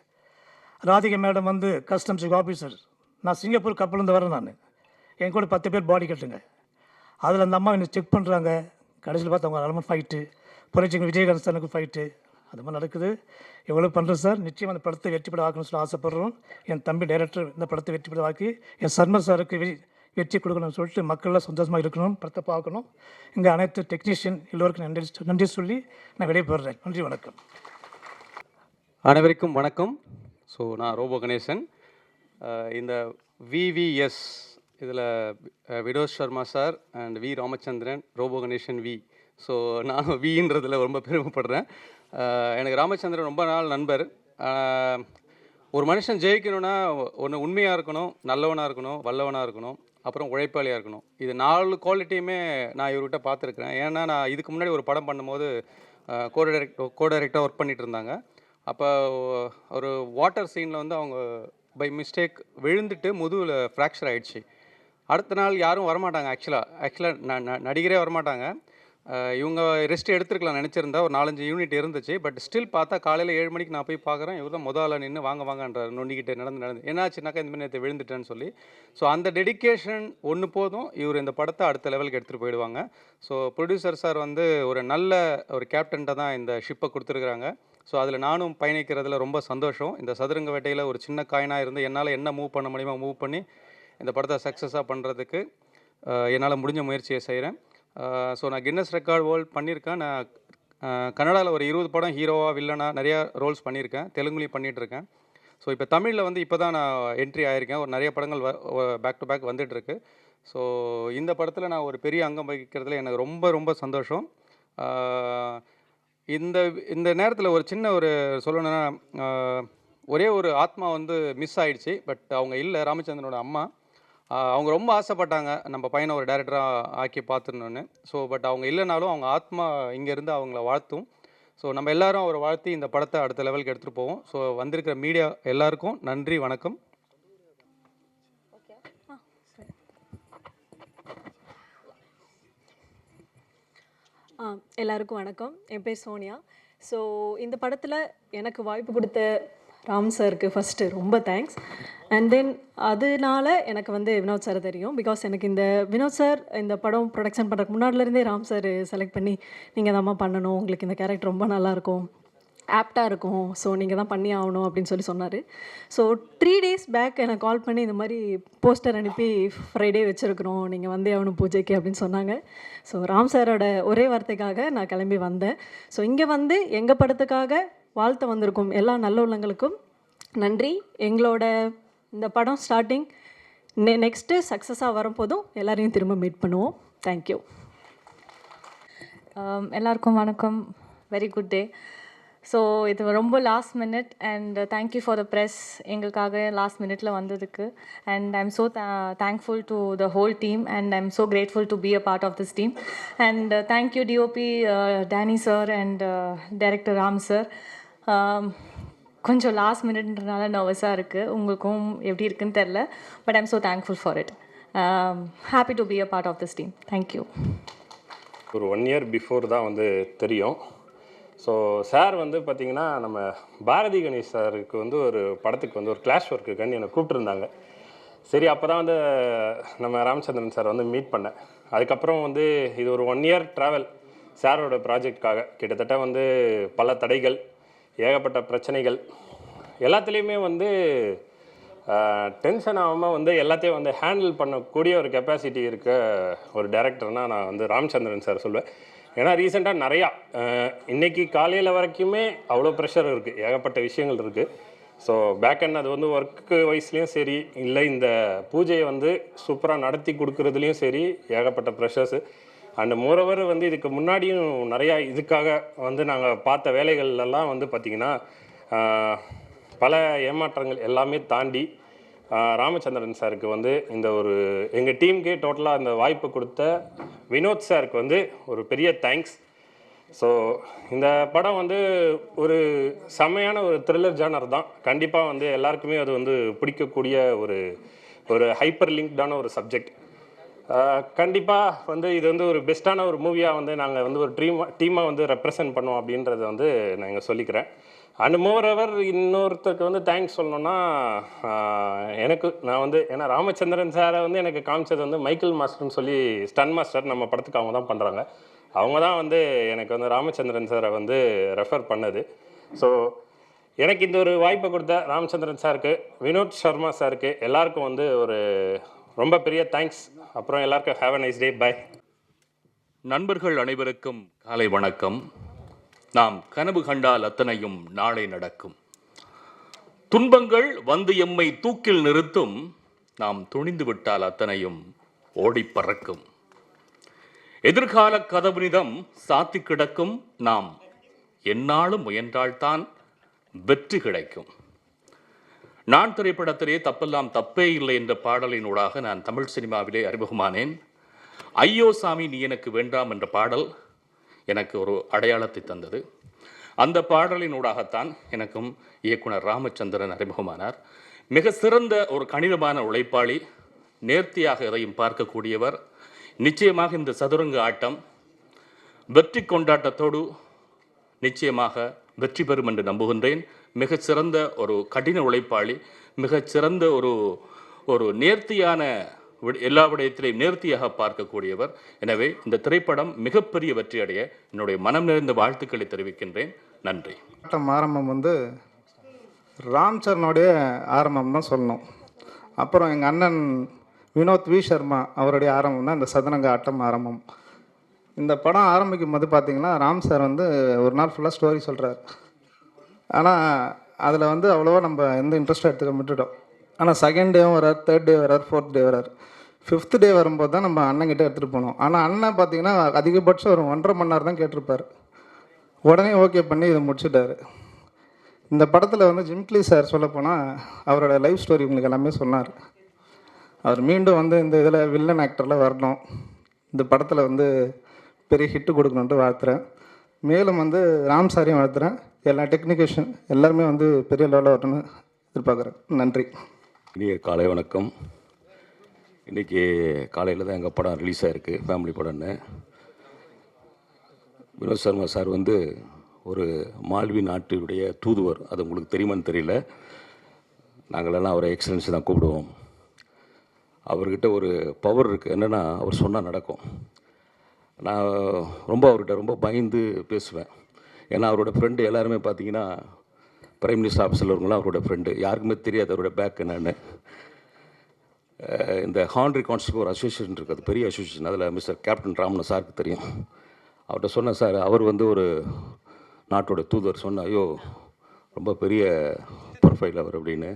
S9: ராதிகா மேடம் வந்து கஸ்டம்ஸுக்கு ஆஃபீஸர். நான் சிங்கப்பூர் கப்பல்லேருந்து வரேன். நான் என் கூட 10 பேர் பாடி கட்டுங்க. அதில் அந்த அம்மா என்னை செக் பண்ணுறாங்க. கடைசியில் பார்த்து அவங்க அலமன் ஃபைட்டு, புரட்சிங்க விஜயகாந்த் சாருக்கு ஃபைட்டு, அது மாதிரி நடக்குது. எவ்வளோ பண்ணுறேன் சார். நிச்சயம் அந்த படத்தை வெற்றி படம் ஆக்கணும்னு சொல்லி ஆசைப்படுறோம். என் தம்பி டைரக்டர் இந்த படத்தை வெற்றி படம் ஆக்கி என் சர்மா சாருக்கு வெற்றி கொடுக்கணும்னு சொல்லிட்டு மக்கள்லாம் சந்தோஷமாக இருக்கணும், படத்தை பார்க்கணும். இங்கே அனைத்து டெக்னீஷியன் எல்லோருக்கும் நன்றி சொல்லி நான் விடைபெறுறேன். நன்றி, வணக்கம்.
S10: அனைவருக்கும் வணக்கம். ஸோ நான் ரோபோ கணேசன். இந்த விவிஎஸ் இதில் Vinod Sharma sir and V Ramachandran, robo Ganesan V. So நான் வின்றதில் ரொம்ப பெருமைப்படுறேன். எனக்கு ராமச்சந்திரன் ரொம்ப நாள் நண்பர். ஒரு மனுஷன் ஜெயிக்கணும்னா ஒன்று உண்மையாக இருக்கணும், நல்லவனாக இருக்கணும், வல்லவனாக இருக்கணும், அப்புறம் உழைப்பாளியாக இருக்கணும். இது 4 குவாலிட்டியுமே நான் இவர்கிட்ட பார்த்துருக்குறேன். ஏன்னா நான் இதுக்கு முன்னாடி ஒரு படம் பண்ணும்போது கோ டைரக்டாக ஒர்க் பண்ணிகிட்டு இருந்தாங்க. அப்போ ஒரு வாட்டர் சீனில் வந்து அவங்க பை மிஸ்டேக் விழுந்துட்டு முதுகில் ஃப்ராக்சர் ஆகிடுச்சு. அடுத்த நாள் யாரும் வரமாட்டாங்க. ஆக்சுவலாக நடிகரே வரமாட்டாங்க. இவங்க ரெஸ்ட் எடுத்துருக்கலாம் நினச்சிருந்தா ஒரு 4-5 யூனிட் இருந்துச்சு. பட் ஸ்டில் பார்த்தா காலையில் 7 மணிக்கு நான் போய் பார்க்குறேன், இவர் தான் முதல்ல நின்று வாங்க வாங்கன்றார் நொண்டிக்கிட்டு நடந்து என்னாச்சுனாக்கா இந்த மாதிரி நேற்று விழுந்துட்டேன்னு சொல்லி. ஸோ அந்த டெடிக்கேஷன் ஒன்று போதும், இவர் இந்த படத்தை அடுத்த லெவலுக்கு எடுத்துகிட்டு போயிடுவாங்க. ஸோ ப்ரொடியூசர் சார் வந்து ஒரு நல்ல ஒரு கேப்டன்ட்ட தான் இந்த ஷிப்பை கொடுத்துருக்குறாங்க. ஸோ அதில் நானும் பயணிக்கிறதுல ரொம்ப சந்தோஷம். இந்த சதுரங்க வேட்டையில் ஒரு சின்ன காயினாக இருந்து என்னால் என்ன மூவ் பண்ண முடியுமோ மூவ் பண்ணி இந்த படத்தை சக்ஸஸாக பண்ணுறதுக்கு என்னால் முடிஞ்ச முயற்சியை செய்கிறேன். ஸோ நான் கின்னஸ் ரெக்கார்ட் வேர்ல்ட் பண்ணியிருக்கேன். நான் கன்னடாவில் ஒரு 20 படம் ஹீரோவாக வில்லனாக நிறையா ரோல்ஸ் பண்ணியிருக்கேன். தெலுங்குலேயும் பண்ணிகிட்ருக்கேன். ஸோ இப்போ தமிழில் வந்து இப்போ தான் நான் என்ட்ரி ஆகியிருக்கேன். ஒரு நிறைய படங்கள் பேக் டு பேக் வந்துட்டுருக்கு. ஸோ இந்த படத்தில் நான் ஒரு பெரிய அங்கம் வகிக்கிறதுல எனக்கு ரொம்ப ரொம்ப சந்தோஷம். இந்த இந்த நேரத்தில் ஒரு சின்ன ஒரு சொல்லணுன்னா, ஒரே ஒரு ஆத்மா வந்து மிஸ் ஆயிடுச்சு. பட் அவங்க இல்லை, ராமச்சந்திரனோட அம்மா. அவங்க ரொம்ப ஆசைப்பட்டாங்க நம்ம பையனை ஒரு டைரக்டராக ஆக்கி பார்த்துடணுன்னு. ஸோ பட் அவங்க இல்லைனாலும் அவங்க ஆத்மா இங்கேருந்து அவங்கள வாழ்த்தும். ஸோ நம்ம எல்லாரும் அவரை வாழ்த்தி இந்த படத்தை அடுத்த லெவலுக்கு எடுத்துகிட்டு போவோம். ஸோ வந்திருக்கிற மீடியா எல்லாருக்கும் நன்றி, வணக்கம்.
S11: எல்லாருக்கும் வணக்கம். என் பேர் சோனியா. ஸோ இந்த படத்தில் எனக்கு வாய்ப்பு கொடுத்த ராம் சாருக்கு ஃபஸ்ட்டு ரொம்ப தேங்க்ஸ். அண்ட் தென் அதனால எனக்கு வந்து வினோத் சார் தெரியும். பிகாஸ் எனக்கு இந்த வினோத் சார் இந்த படம் ப்ரொடக்ஷன் பண்ணுறதுக்கு முன்னாடிலேருந்தே ராம் சார் செலக்ட் பண்ணி நீங்கள் தாம்மா பண்ணணும், உங்களுக்கு இந்த கேரக்டர் ரொம்ப நல்லாயிருக்கும், ஆப்டாக இருக்கும், ஸோ நீங்கள் தான் பண்ணி ஆகணும் அப்படின்னு சொல்லி சொன்னார். ஸோ 3 days பேக் எனக்கு கால் பண்ணி இந்த மாதிரி போஸ்டர் அனுப்பி ஃப்ரைடே வச்சுருக்குறோம், நீங்கள் வந்தே ஆகணும் பூஜைக்கு அப்படின்னு சொன்னாங்க. ஸோ ராம் சாரோட ஒரே வார்த்தைக்காக நான் கிளம்பி வந்தேன். ஸோ இங்கே வந்து எங்கள் படத்துக்காக வாழ்த்த வந்திருக்கும் எல்லா நல்ல உள்ளங்களுக்கும் நன்றி. எங்களோட இந்த படம் ஸ்டார்டிங் நெக்ஸ்ட்டு சக்ஸஸாக வரும்போதும் எல்லாரையும் திரும்ப மீட் பண்ணுவோம். தேங்க்யூ.
S12: எல்லாருக்கும் வணக்கம். Very good day. ஸோ இது ரொம்ப last minute and thank you for the press எங்களுக்காக லாஸ்ட் மினிட்ல வந்ததுக்கு. And I am so thankful to the whole team and I am so grateful to be a part of this team. And thank you DOP Danny sir and director Ram sir. கொஞ்சம் லாஸ்ட் மினிட்ன்றனால நர்வஸாக இருக்குது, உங்களுக்கும் எப்படி இருக்குன்னு தெரில. But I am so thankful for it. Happy to be a part of this team. Thank you.
S13: ஒரு 1 year பிஃபோர் தான் வந்து தெரியும். ஸோ சார் வந்து பார்த்திங்கன்னா நம்ம பாரதி கணேஷ் சாருக்கு வந்து ஒரு படத்துக்கு வந்து ஒரு கிளாஷ் ஒர்க்குக்காண்டி என்னை கூப்பிட்டுருந்தாங்க. சரி, அப்போ தான் வந்து நம்ம ராமச்சந்திரன் சார் வந்து மீட் பண்ணேன். அதுக்கப்புறம் வந்து இது ஒரு 1 year ட்ராவல் சாரோட ப்ராஜெக்டுக்காக. கிட்டத்தட்ட வந்து பல தடைகள், ஏகப்பட்ட பிரச்சனைகள், எல்லாத்துலேயுமே வந்து டென்ஷன் ஆகாமல் வந்து எல்லாத்தையும் வந்து ஹேண்டில் பண்ணக்கூடிய ஒரு கெப்பாசிட்டி இருக்க ஒரு டைரக்டர்னால் நான் வந்து ராமச்சந்திரன் சார் சொல்லுவேன். ஏன்னா ரீசெண்டாக நிறையா இன்றைக்கி காலையில் வரைக்குமே அவ்வளோ ப்ரெஷர் இருக்குது, ஏகப்பட்ட விஷயங்கள் இருக்குது. ஸோ பேக் அண்ட் அது வந்து ஒர்க்கு வைஸ்லேயும் சரி, இல்லை இந்த பூஜையை வந்து சூப்பராக நடத்தி கொடுக்குறதுலேயும் சரி, ஏகப்பட்ட ப்ரெஷர்ஸு. அண்ட் மோரோவர் வந்து இதுக்கு முன்னாடியும் நிறையா இதுக்காக வந்து நாங்கள் பார்த்த வேலைகள்லாம் வந்து பார்த்திங்கன்னா பல ஏமாற்றங்கள் எல்லாமே தாண்டி ராமச்சந்திரன் சாருக்கு வந்து இந்த ஒரு எங்கள் டீமுக்கே டோட்டலாக அந்த வாய்ப்பு கொடுத்த வினோத் சாருக்கு வந்து ஒரு பெரிய தேங்க்ஸ். ஸோ இந்த படம் வந்து ஒரு செம்மையான ஒரு த்ரில்லர் ஜானர் தான். கண்டிப்பாக வந்து எல்லாருக்குமே அது வந்து பிடிக்கக்கூடிய ஒரு ஹைப்பர் லிங்க்டான ஒரு சப்ஜெக்ட். கண்டிப்பாக வந்து இது வந்து ஒரு பெஸ்ட்டான ஒரு மூவியாக வந்து நாங்கள் வந்து ஒரு டீமாக வந்து ரெப்ரசன்ட் பண்ணுவோம் அப்படின்றத வந்து நான் சொல்லிக்கிறேன். அண்ட் மோரோவர் இன்னொருத்தருக்கு வந்து தேங்க்ஸ் சொல்லணுன்னா, நான் வந்து ஏன்னா ராமச்சந்திரன் சாரை வந்து எனக்கு காமிச்சது வந்து மைக்கேல் மாஸ்டர்னு சொல்லி ஸ்டன் மாஸ்டர் நம்ம படத்துக்கு அவங்க தான் பண்ணுறாங்க. அவங்க தான் வந்து எனக்கு வந்து ராமச்சந்திரன் சாரை வந்து ரெஃபர் பண்ணது. ஸோ எனக்கு இந்த ஒரு வாய்ப்பை கொடுத்த ராமச்சந்திரன் சாருக்கு, வினோத் சர்மா சாருக்கு, எல்லாருக்கும் வந்து ஒரு ரொம்ப பெரிய தேங்க்ஸ். அப்புறம் எல்லாருக்கும் have a nice day. Bye.
S14: நண்பர்கள் அனைவருக்கும் காலை வணக்கம். நாம் கனவு கண்டால் அத்தனையும் நாளை நடக்கும். துன்பங்கள் வந்து எம்மை தூக்கில் நிறுத்தும், நாம் துணிந்து விட்டால் அத்தனையும் ஓடி பறக்கும். எதிர்கால கதவுனிதம் சாத்தி கிடக்கும், நாம் எந்நாளும் முயன்றால்தான் வெற்றி கிடைக்கும். நான் திரைப்படத்திலே தப்பெல்லாம் தப்பே இல்லை என்ற பாடலினூடாக நான் தமிழ் சினிமாவிலே அறிமுகமானேன். ஐயோ சாமி நீ எனக்கு வேண்டாம் என்ற பாடல் எனக்கு ஒரு அடையாளத்தை தந்தது. அந்த பாடலினூடாகத்தான் எனக்கும் இயக்குனர் ராமச்சந்திரன் அறிமுகமானார். மிக சிறந்த ஒரு கணிதமான உழைப்பாளி, நேர்த்தியாக எதையும் பார்க்கக்கூடியவர். நிச்சயமாக இந்த சதுரங்க ஆட்டம் வெற்றி கொண்டாட்டத்தோடு நிச்சயமாக வெற்றி பெறும் என்று நம்புகின்றேன். மிகச்சிறந்த ஒரு கடின உழைப்பாளி, மிகச்சிறந்த ஒரு நேர்த்தியான எல்லா விடயத்திலையும் நேர்த்தியாக பார்க்கக்கூடியவர். எனவே இந்த திரைப்படம் மிகப்பெரிய வெற்றி அடைய என்னுடைய மனம் நிறைந்த வாழ்த்துக்களை தெரிவிக்கின்றேன். நன்றி.
S15: ஆட்டம் ஆரம்பம் வந்து ராம் சரணுடைய ஆரம்பம் தான் சொல்லணும். அப்புறம் எங்கள் அண்ணன் வினோத் வி சர்மா அவருடைய ஆரம்பம் தான் இந்த சதுரங்க ஆட்டம் ஆரம்பம். இந்த படம் ஆரம்பிக்கும் போது பார்த்திங்கன்னா ராம் சார் வந்து ஒரு நாள் ஃபுல்லாக ஸ்டோரி சொல்கிறார். ஆனால் அதில் வந்து அவ்வளோவா நம்ம எந்த இன்ட்ரெஸ்ட்டாக எடுத்துக்க விட்டுட்டோம். ஆனால் செகண்ட் டேவும் வரார், தேர்ட் டே வரார், ஃபோர்த் டே வரார். ஃபிஃப்த் டே வரும்போது தான் நம்ம அண்ணன்கிட்ட எடுத்துகிட்டு போனோம். ஆனால் அண்ணன் பார்த்திங்கன்னா அதிகபட்சம் ஒரு 1.5 மணி நேரம் தான் கேட்டிருப்பார். உடனே ஓகே பண்ணி இதை முடிச்சுட்டார். இந்த படத்தில் வந்து ஜிம்க்லி சார் சொல்லப்போனால் அவரோட லைஃப் ஸ்டோரி உங்களுக்கு எல்லாமே சொன்னார். அவர் மீண்டும் வந்து இந்த இதில் வில்லன் ஆக்டரில் வரணும், இந்த படத்தில் வந்து பெரிய ஹிட்டு கொடுக்கணுன்ட்டு வாழ்த்துறேன். மேலும் வந்து ராம் சாரையும் வாழ்த்துறேன். எல்லா டெக்னிக்கேஷன் எல்லாருமே வந்து பெரிய லெவலில் வரணும்னு எதிர்பார்க்குறேன். நன்றி.
S16: இனிய காலை வணக்கம். இன்றைக்கி காலையில் தான் எங்கள் படம் ரிலீஸ் ஆகிருக்கு, ஃபேமிலி படம்னு. வினோத் சர்மா சார் வந்து ஒரு மால்வி நாட்டுடைய தூதுவர். அது உங்களுக்கு தெரியுமான்னு தெரியல. நாங்களெல்லாம் அவரை எக்ஸலன்ஸ் தான் கூப்பிடுவோம். அவர்கிட்ட ஒரு பவர் இருக்குது. என்னென்னா அவர் சொன்னால் நடக்கும். நான் அவர்கிட்ட ரொம்ப பயந்து பேசுவேன். ஏன்னா அவரோட ஃப்ரெண்டு எல்லாருமே பார்த்தீங்கன்னா பிரைம் மினிஸ்டர் ஆஃபீஸில் இருக்கவங்களாம் அவரோட ஃப்ரெண்டு. யாருக்குமே தெரியாது அவரோட பேக் என்னென்னு. இந்த ஹான்ரி கான்ஸ்டுக்கு ஒரு அசோசியேஷன் இருக்குது, அது பெரிய அசோசியேஷன். அதில் மிஸ்டர் கேப்டன் ராமன் சாருக்கு தெரியும். அவர்கிட்ட சொன்னேன், சார் அவர் வந்து ஒரு நாட்டோட தூதுவர். சொன்னேன், ஐயோ ரொம்ப பெரிய ப்ரொஃபைல் அவர் அப்படின்னு.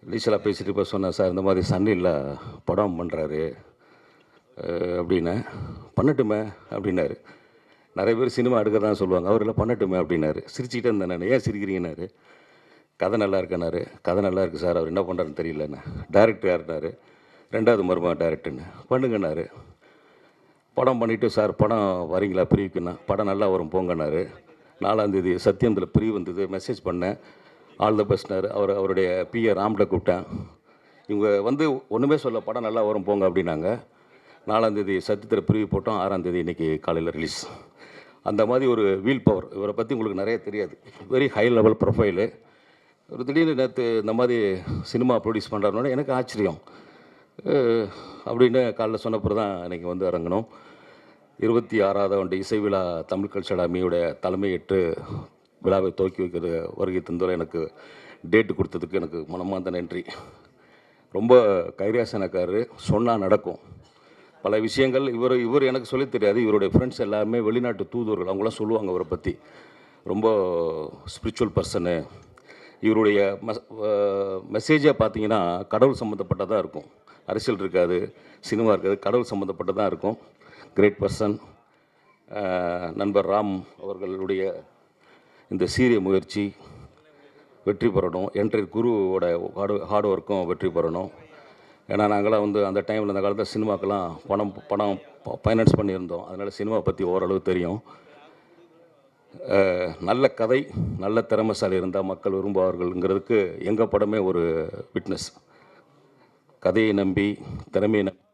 S16: லீசலாக பேசிட்டு இப்போ சொன்னேன், சார் இந்த மாதிரி சன்னில் படம் பண்ணுறாரு அப்படின்னு. பண்ணட்டுமே அப்படின்னாரு. நிறைய பேர் சினிமா எடுக்க தான் சொல்லுவாங்க, அவரெல்லாம் பண்ணட்டுமே அப்படின்னாரு. சிரிச்சுக்கிட்டே இருந்தேன் நான். ஏன் சிரிக்கிறீங்கன்னாரு. கதை நல்லா இருக்கேனாரு. கதை நல்லா இருக்குது சார், அவர் என்ன பண்ணுறாருன்னு தெரியலண்ணே. டைரக்டர் யாருனாரு. 2வது மருமகன் டைரக்டர்னு. பண்ணுங்கன்னாரு. படம் பண்ணிவிட்டு, சார் படம் வரீங்களா பிரிவுக்குன்னா. படம் நல்லா வரும் போங்கன்னாரு. 4ஆம் தேதி சத்தியத்தில் பிரிவு வந்தது. மெசேஜ் பண்ணேன், ஆல் த பெஸ்ட்னாரு. அவருடைய பிஏ ராம்கிட்ட கூப்பிட்டேன். இவங்க வந்து ஒன்றுமே சொல்ல, படம் நல்லா வரும் போங்க அப்படின்னாங்க. 4ஆம் தேதி சத்தியத்தில் பிரிவு போட்டோம். 6ஆம் தேதி இன்றைக்கி காலையில் ரிலீஸ். அந்த மாதிரி ஒரு வீல் பவர். இவரை பற்றி உங்களுக்கு நிறைய தெரியாது. Very high level profile. ஒரு திடீர்னு நேற்று இந்த மாதிரி சினிமா ப்ரொடியூஸ் பண்ணுறாருனோட எனக்கு ஆச்சரியம். அப்படின்னு காலைல சொன்னப்பறம் தான் இன்றைக்கி வந்து இறங்கணும். 26வது ஆண்டு இசை விழா தமிழ் கல்ச்சர் அகாடமியோட தலைமையேற்று விழாவை துவக்கி வைக்கிறது வருகை தந்தோர் எனக்கு டேட்டு கொடுத்ததுக்கு எனக்கு மனமார்ந்த நன்றி. ரொம்ப கைராசனக்காரரு, சொன்னால் நடக்கும். பல விஷயங்கள் இவர் எனக்கு சொல்லித் தெரியாது. இவருடைய ஃப்ரெண்ட்ஸ் எல்லாருமே வெளிநாட்டு தூதுவர்கள், அவங்களாம் சொல்லுவாங்க அவரை பற்றி. ரொம்ப ஸ்பிரிச்சுவல் பர்சனு. இவருடைய மெசேஜாக பார்த்தீங்கன்னா கடவுள் சம்மந்தப்பட்டதாக இருக்கும். அரசியல் இருக்காது, சினிமா இருக்காது, கடவுள் சம்மந்தப்பட்டதாக இருக்கும். Great person. நண்பர் ராம் அவர்களுடைய இந்த சீரிய முயற்சி வெற்றி பெறணும். என்ட்ரி குருவோட ஹார்ட் ஒர்க்கும் வெற்றி பெறணும். ஏன்னா நாங்களாம் வந்து அந்த டைமில், அந்த காலத்தில் சினிமாக்கெல்லாம் பணம் ஃபைனான்ஸ் பண்ணியிருந்தோம். அதனால் சினிமா பற்றி ஓரளவு தெரியும். நல்ல கதை, நல்ல திறமைசாலி இருந்தால் மக்கள் விரும்புவார்கள்ங்கிறதுக்கு எங்கள் படமே ஒரு விட்னஸ். கதையை நம்பி, திறமையை நம்பி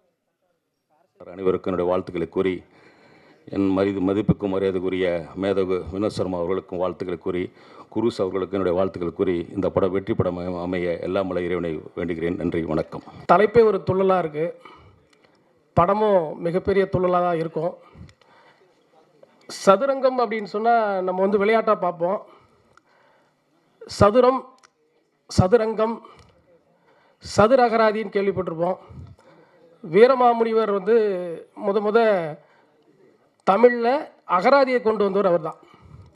S16: அனைவருக்கும் என்னுடைய வாழ்த்துக்களை கூறி, என் மதிப்புக்கும் மரியாதைக்குரிய மேதகு வினோத் சர்மா அவர்களுக்கும் வாழ்த்துக்களை கூறி, குருஸ் அவர்களுக்கும் என்னுடைய வாழ்த்துக்களை கூறி, இந்த படம் வெற்றி படம் அமைய எல்லாம் வல்ல இறைவனை வேண்டுகிறேன். நன்றி, வணக்கம்.
S17: தலைப்பே ஒரு துள்ளலாக இருக்குது. படமும் மிகப்பெரிய துள்ளலாக தான் இருக்கும். சதுரங்கம் அப்படின்னு சொன்னால் நம்ம வந்து விளையாட்டாக பார்ப்போம். சதுரம், சதுரங்கம், சதுர அகராதின்னு கேள்விப்பட்டிருப்போம். வீரமாமுனிவர் வந்து முத தமிழில் அகராதியை கொண்டு வந்தவர் அவர் தான்.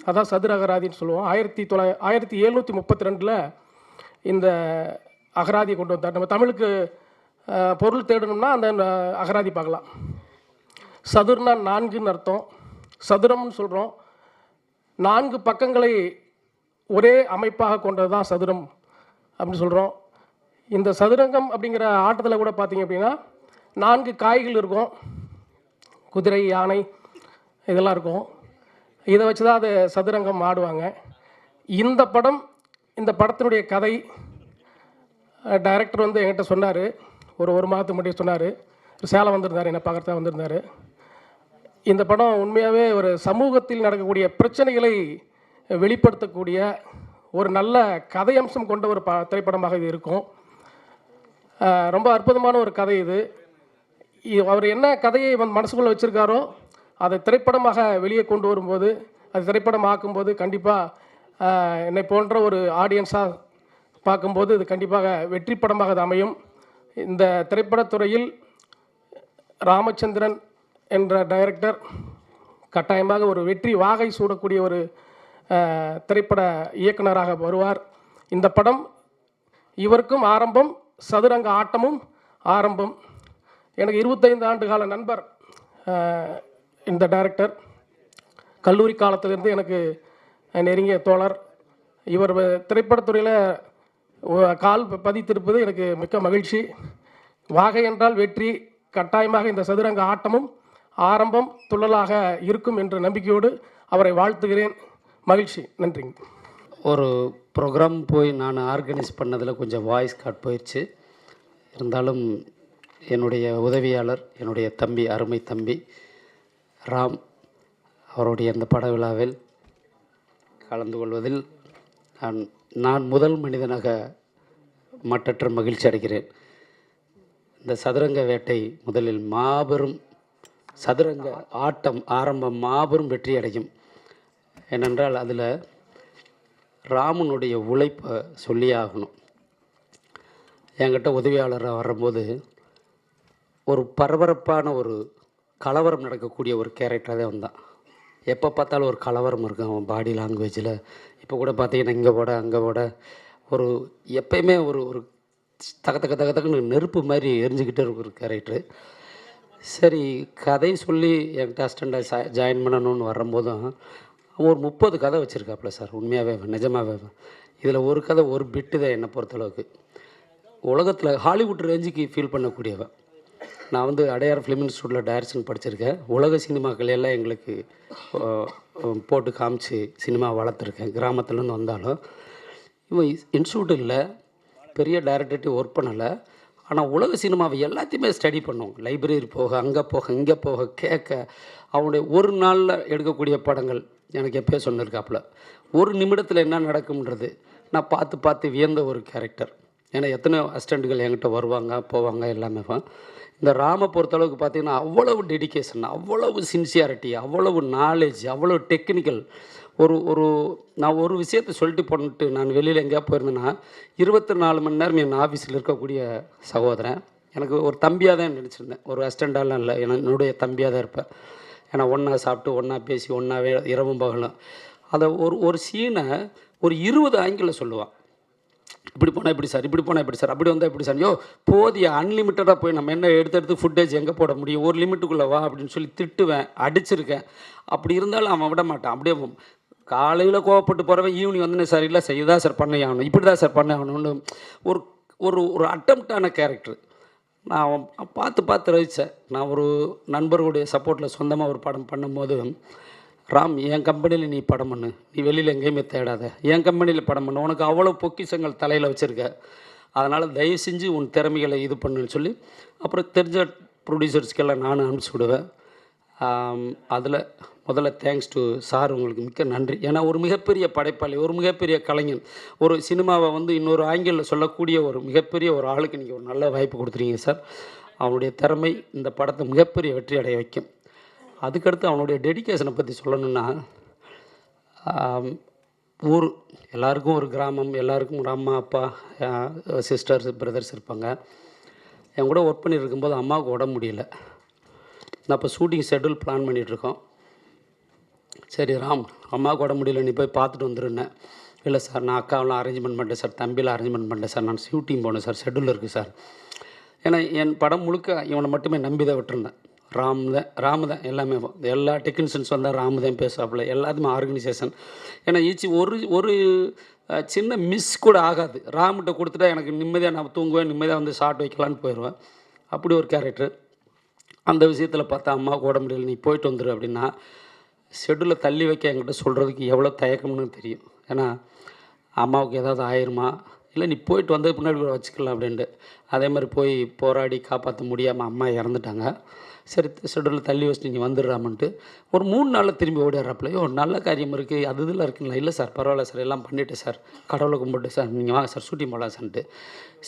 S17: அதான் சதுர அகராதின்னு சொல்லுவோம். 1732 இந்த அகராதியை கொண்டு வந்தார். நம்ம தமிழுக்கு பொருள் தேடணும்னா அந்த அகராதி பார்க்கலாம். சதுர்னா 4ன்னு அர்த்தம். சதுரம்னு சொல்கிறோம். 4 பக்கங்களை ஒரே அமைப்பாக கொண்டது தான் சதுரம் அப்படின்னு சொல்கிறோம். இந்த சதுரங்கம் அப்படிங்கிற ஆட்டத்தில் கூட பார்த்திங்க அப்படின்னா 4 காய்கள் இருக்கும். குதிரை, யானை இதெல்லாம் இருக்கும். இதை வச்சு தான் அது சதுரங்கம் ஆடுவாங்க. இந்த படத்தினுடைய கதை டைரக்டர் வந்து என்கிட்ட சொன்னார். ஒரு மாதத்துக்கு முன்னாடி சொன்னார். சேலம் வந்திருந்தார், என்னை பார்க்குறதா வந்திருந்தார். இந்த படம் உண்மையாகவே ஒரு சமூகத்தில் நடக்கக்கூடிய பிரச்சனைகளை வெளிப்படுத்தக்கூடிய ஒரு நல்ல கதையம்சம் கொண்ட ஒரு திரைப்படமாக இது இருக்கும். ரொம்ப அற்புதமான ஒரு கதை இது. அவர் என்ன கதையை மனசுக்குள்ளே வச்சுருக்காரோ அதை திரைப்படமாக வெளியே கொண்டு வரும்போது, அது திரைப்படம் ஆக்கும்போது கண்டிப்பாக என்னை போன்ற ஒரு ஆடியன்ஸாக பார்க்கும்போது இது கண்டிப்பாக வெற்றி படமாக அது அமையும். இந்த திரைப்படத்துறையில் ராமச்சந்திரன் என்ற டைரக்டர் கட்டாயமாக ஒரு வெற்றி வாகை சூடக்கூடிய ஒரு திரைப்பட இயக்குனராக வருவார். இந்த படம் இவருக்கும் ஆரம்பம், சதுரங்க ஆட்டமும் ஆரம்பம். எனக்கு 25 ஆண்டு கால நண்பர் இந்த டைரக்டர். கல்லூரி காலத்திலிருந்து எனக்கு நெருங்கிய தோழர். இவர் திரைப்படத்துறையில் கால் பதித்திருப்பது எனக்கு மிக்க மகிழ்ச்சி. வாகை என்றால் வெற்றி. கட்டாயமாக இந்த சதுரங்க ஆட்டமும் ஆரம்பம் துள்ளலாக இருக்கும் என்ற நம்பிக்கையோடு அவரை வாழ்த்துகிறேன். மகிழ்ச்சி. நன்றிங்க.
S18: ஒரு ப்ரோக்ராம் போய் நான் ஆர்கனைஸ் பண்ணதில் கொஞ்சம் வாய்ஸ் காட் போயிடுச்சு. இருந்தாலும் என்னுடைய உதவியாளர், என்னுடைய தம்பி, அருமை தம்பி ராம் அவருடைய அந்த பட விழாவில் கலந்து கொள்வதில் நான் முதல் மனிதனாக மட்டற்ற மகிழ்ச்சி அடைகிறேன். இந்த சதுரங்க வேட்டை முதலில் மாபெரும் சதுரங்க ஆட்டம் ஆரம்பம் மாபெரும் வெற்றி அடையும். ஏனென்றால் அதில் ராமனுடைய உழைப்பை சொல்லி ஆகணும். என்கிட்ட உதவியாளராக வரும்போது ஒரு பரபரப்பான ஒரு கலவரம் நடக்கக்கூடிய ஒரு கேரக்டராக தான் வந்தான். எப்போ பார்த்தாலும் ஒரு கலவரம் இருக்கும் அவன் பாடி லாங்குவேஜில். இப்போ கூட பார்த்தீங்கன்னா இங்கே போட அங்கே போட ஒரு எப்பயுமே ஒரு ஒரு தகத்தக்குன்னு நெருப்பு மாதிரி எரிஞ்சுக்கிட்டே இருக்கும் ஒரு கேரக்டரு. சரி, கதை சொல்லி என்கிட்ட அசிஸ்டண்ட்டாக ஜாயின் பண்ணணும்னு வரும்போதும் ஒரு 30 கதை வச்சுருக்காப்புல சார். உண்மையாகவே நிஜமாகவே இதில் ஒரு கதை ஒரு பிட்டு தான் என்னை பொறுத்தளவுக்கு. உலகத்தில் ஹாலிவுட் ரேஞ்சுக்கு ஃபீல் பண்ணக்கூடியவன். நான் வந்து அடையார் ஃபிலிம் இன்ஸ்டியூட்டில் டைரக்ஷன் படிச்சிருக்கேன். உலக சினிமாக்கள் எல்லாம் எங்களுக்கு போட்டு காமிச்சு சினிமா வளர்த்துருக்கேன். கிராமத்துலேருந்து வந்தாலும் இவன் இன்ஸ்டியூட் இல்லை, பெரிய டைரக்டர்கிட்ட ஒர்க் பண்ணலை. ஆனால் உலக சினிமாவை எல்லாத்தையுமே ஸ்டடி பண்ணுவோம். லைப்ரரி போக, அங்கே போக, இங்கே போக, கேட்க. அவனுடைய ஒரு நாளில் எடுக்கக்கூடிய படங்கள் எனக்கு எப்போயோ சொன்னிருக்காப்புல. ஒரு நிமிடத்தில் என்ன நடக்கும்ன்றது நான் பார்த்து பார்த்து வியந்த ஒரு கேரக்டர். ஏன்னா எத்தனையோ அசிஸ்டண்ட்டுகள் என்கிட்ட வருவாங்க போவாங்க எல்லாமே. இந்த ராமை பொறுத்தளவுக்கு பார்த்திங்கன்னா அவ்வளவு டெடிக்கேஷன், அவ்வளவு சின்சியாரிட்டி, அவ்வளவு நாலேஜ், அவ்வளோ டெக்னிக்கல். ஒரு நான் ஒரு விஷயத்தை சொல்லிட்டு போட்டு நான் வெளியில் எங்கேயா போயிருந்தேன்னா 24 மணி நேரம் என் ஆஃபீஸில் இருக்கக்கூடிய சகோதரன். எனக்கு ஒரு தம்பியாக தான் நினச்சிருந்தேன், ஒரு அசிஸ்டண்ட்டாலாம் இல்லை, என்னுடைய தம்பியாக தான் இருப்பேன். ஏன்னா ஒன்றா சாப்பிட்டு ஒன்றா பேசி ஒன்றாவே இரவும் பகலும். அதை ஒரு சீனை ஒரு 20 ஆங்கிளில் சொல்லுவான். இப்படி போனால் இப்படி சார், இப்படி போனால் இப்படி சார், அப்படி வந்தால் இப்படி சார். போதிய அன்லிமிட்டடாக போய் நம்ம என்ன எடுத்து ஃபுட்டேஜ் எங்கே போட முடியும், ஒரு லிமிட்டுக்குள்ளே வா அப்படின்னு சொல்லி திட்டுவேன், அடிச்சிருக்கேன். அப்படி இருந்தாலும் அவன் விட மாட்டான். அப்படியே காலையில் கோவப்பட்டு போகிறவன் ஈவினிங் வந்து சார் இல்லை சார் இதுதான் சார் பண்ண ஆகணும், இப்படி தான் சார் பண்ண ஆகணும்னு ஒரு ஒரு ஒரு அட்டம்ப்டான கேரக்டர். நான் பார்த்து ரசித்தேன். நான் ஒரு நண்பர்களுடைய சப்போர்ட்டில் சொந்தமாக ஒரு படம் பண்ணும்போது, ராம் என் கம்பெனியில் நீ படம் பண்ணு, நீ வெளியில் எங்கேயுமே தேடாத, என் கம்பெனியில் படம் பண்ணு, உனக்கு அவ்வளோ பொக்கிஷங்கள் தலையில் வச்சுருக்க, அதனால் தயவு செஞ்சு உன் திறமைகளை இது பண்ணுன்னு சொல்லி அப்புறம் தெரிஞ்ச ப்ரொடியூசர்ஸ்க்கெல்லாம் நானும் அனுப்பிச்சி விடுவேன். அதில் முதல்ல தேங்க்ஸ் டு சார், உங்களுக்கு மிக்க நன்றி. ஏன்னா ஒரு மிகப்பெரிய படைப்பாளி, ஒரு மிகப்பெரிய கலைஞன், ஒரு சினிமாவை வந்து இன்னொரு ஆங்கிளில் சொல்லக்கூடிய ஒரு மிகப்பெரிய ஒரு ஆளுக்கு நீங்கள் ஒரு நல்ல வாய்ப்பு கொடுத்துருக்கீங்க சார். அவனுடைய திறமை இந்த படத்தை மிகப்பெரிய வெற்றி அடைய வைக்கும். அதுக்கடுத்து அவனுடைய டெடிக்கேஷனை பற்றி சொல்லணுன்னா, ஊர் எல்லாருக்கும் ஒரு கிராமம், எல்லாருக்கும் ஒரு அம்மா அப்பா சிஸ்டர்ஸ் பிரதர்ஸ் இருப்பாங்க. என் கூட ஒர்க் பண்ணிட்டு இருக்கும்போது அம்மாவுக்கு உடம்பு முடியல. நான் இப்போ ஷூட்டிங் ஷெட்யூல் பிளான் பண்ணிகிட்ருக்கோம். சரி ராம், அம்மாவுக்கு உடம்பு முடியல, நீ போய் பார்த்துட்டு வந்துருன்னேன். இல்லை சார் நான் அக்காவெலாம் அரேஞ்ச்மெண்ட் பண்ணிட்டேன் சார், தம்பிலாம் அரேஞ்ச்மெண்ட் பண்ணிட்டேன் சார், நான் ஷூட்டிங் போனேன் சார், ஷெட்யூல் இருக்குது சார். ஏன்னா என் படம் முழுக்க இவனை மட்டுமே நம்பி தான் விட்டுருந்தேன். ராமு தான் எல்லாமே, எல்லா டெக்னீஷியன்ஸ் வந்தால் ராமு தான் பேசுவாப்புல, எல்லாத்துமே ஆர்கனைசேஷன். ஏன்னா ஒரு சின்ன மிஸ் கூட ஆகாது. ராமுகிட்ட கொடுத்துட்டா எனக்கு நிம்மதியாக நான் தூங்குவேன், நிம்மதியாக வந்து ஷார்ட் வைக்கலான்னு போயிடுவேன். அப்படி ஒரு கேரக்டர். அந்த விஷயத்தில் பார்த்தா அம்மாவுக்கு உடம்பு முடியல, நீ போயிட்டு வந்துடு அப்படின்னா ஷெட்யூலில் தள்ளி வைக்க என்கிட்ட சொல்கிறதுக்கு எவ்வளோ தயக்கம்னு தெரியும். ஏன்னா அம்மாவுக்கு ஏதாவது ஆயிருமா, இல்லை நீ போயிட்டு வந்ததுக்கு முன்னாடி கூட வச்சுக்கலாம் அப்படின்ட்டு. அதே மாதிரி போய் போராடி காப்பாற்ற முடியாமல் அம்மா இறந்துட்டாங்க. சரி ஷெட்யூலில் தள்ளி வச்சுட்டு நீங்கள் வந்துடுறாமன்ட்டு ஒரு 3 நாளில் திரும்பி ஓடிடுறாப்புல. ஒரு நல்ல காரியம் இருக்குது, அது இதெல்லாம் இருக்குங்களா? இல்லை சார் பரவாயில்ல சார், எல்லாம் பண்ணிவிட்டேன் சார், கடவுளை கும்பிட்டு சார், நீங்கள் வாங்க சார் ஷூட்டிங் போகலாம் சார்ன்ட்டு.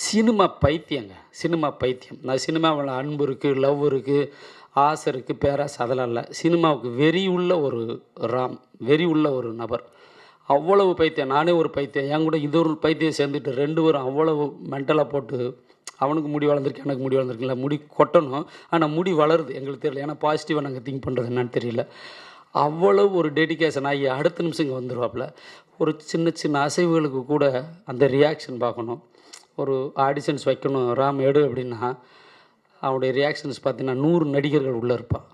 S18: சினிமா பைத்தியங்க, சினிமா பைத்தியம். நான் சினிமாவில் அன்பு இருக்குது, லவ் இருக்குது, ஆசை இருக்குது, பேராசை அதெல்லாம் இல்லை. சினிமாவுக்கு வெறி உள்ள ஒரு ராம், வெறி உள்ள ஒரு நபர். அவ்வளவு பைத்தியம். நானே ஒரு பைத்தியம், என் கூட இது ஒரு பைத்தியம் சேர்ந்துட்டு 2 பேரும் அவ்வளவு மென்டலாக போட்டு, அவனுக்கு முடி வளர்ந்துருக்கு, எனக்கு முடி வளர்ந்துருக்குல்ல, முடி கொட்டணும், ஆனால் முடி வளருது எங்களுக்கு தெரியல. ஏன்னா பாசிட்டிவாக நாங்கள் திங்க் பண்ணுறது என்னன்னு தெரியல. அவ்வளவு ஒரு டெடிக்கேஷன் ஆகி அடுத்த நிமிஷம் இங்கே வந்துடுவாப்புல. ஒரு சின்ன சின்ன அசைவுகளுக்கு கூட அந்த ரியாக்ஷன் பார்க்கணும். ஒரு ஆடிஷன்ஸ் வைக்கணும் ராம் எடு அப்படின்னா அவனுடைய ரியாக்ஷன்ஸ் பார்த்தீங்கன்னா 100 நடிகர்கள் உள்ளே இருப்பான்,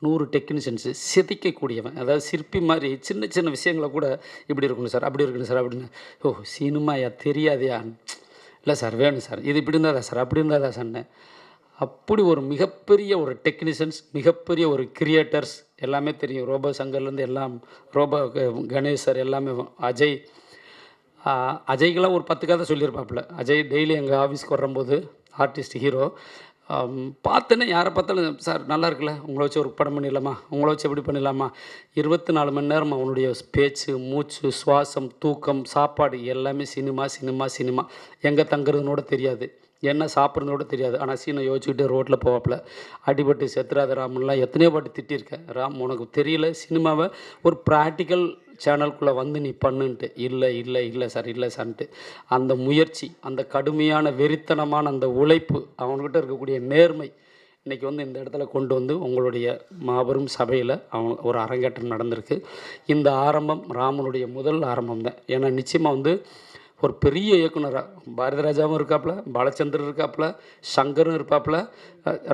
S18: 100 டெக்னீஷியன்ஸு சிதைக்கக்கூடியவன். அதாவது சிற்பி மாதிரி சின்ன சின்ன விஷயங்களை கூட இப்படி இருக்கணும் சார், அப்படி இருக்கணும் சார் அப்படின்னு. ஓ சினிமாயா தெரியாதையா? இல்லை சார் வேணும் சார், இது இப்படி இருந்தால் தான் சார், அப்படி இருந்தால் தான் சார்னு. அப்படி ஒரு மிகப்பெரிய ஒரு டெக்னீஷியன்ஸ், மிகப்பெரிய ஒரு கிரியேட்டர்ஸ் எல்லாமே தெரியும். ரோபோ சங்கர்லேருந்து எல்லாம், ரோபோ கணேஷ் சார் எல்லாமே, அஜய், அஜய்க்கெல்லாம் ஒரு 10 கதை சொல்லியிருப்பாப்புல. அஜய் டெய்லி எங்கள் ஆஃபீஸ்க்கு வரும்போது ஆர்டிஸ்ட் ஹீரோ பார்த்தோன்னே யாரை பார்த்தாலும் சார் நல்லா இருக்குல்ல, உங்களை வச்சு ஒரு படம் பண்ணிடலாமா, உங்களை வச்சு எப்படி பண்ணிடலாமா. 24 மணி நேரம் அவனுடைய பேச்சு, மூச்சு, சுவாசம், தூக்கம், சாப்பாடு எல்லாமே சினிமா சினிமா சினிமா. எங்கே தங்குறதுனோட தெரியாது, என்ன சாப்பிட்றதோட தெரியாது. ஆனால் சீனை யோசிச்சுக்கிட்டு ரோட்டில் போவாப்பில். அடிபட்டு செத்துறாத ராம்லாம் எத்தனையோ பாட்டு திட்டிருக்கேன். ராம் உனக்கு தெரியல சினிமாவை ஒரு ப்ராக்டிக்கல் சேனலுக்குள்ளே வந்து நீ பண்ணுன்ட்டு. இல்லை இல்லை இல்லை சார், இல்லை சார்ன்ட்டு. அந்த முயற்சி, அந்த கடுமையான வெறித்தனமான அந்த உழைப்பு, அவங்கக்கிட்ட இருக்கக்கூடிய நேர்மை இன்றைக்கி வந்து இந்த இடத்துல கொண்டு வந்து உங்களுடைய மாபெரும் சபையில் அவங்க ஒரு அரங்கேற்றம் நடந்திருக்கு. இந்த ஆரம்பம் ராமனுடைய முதல் ஆரம்பம் தான். ஏன்னா நிச்சயமாக வந்து ஒரு பெரிய இயக்குனராக பாரதிராஜாவும் இருக்காப்புல, பாலச்சந்தர் இருக்காப்புல, சங்கரும் இருப்பாப்புல,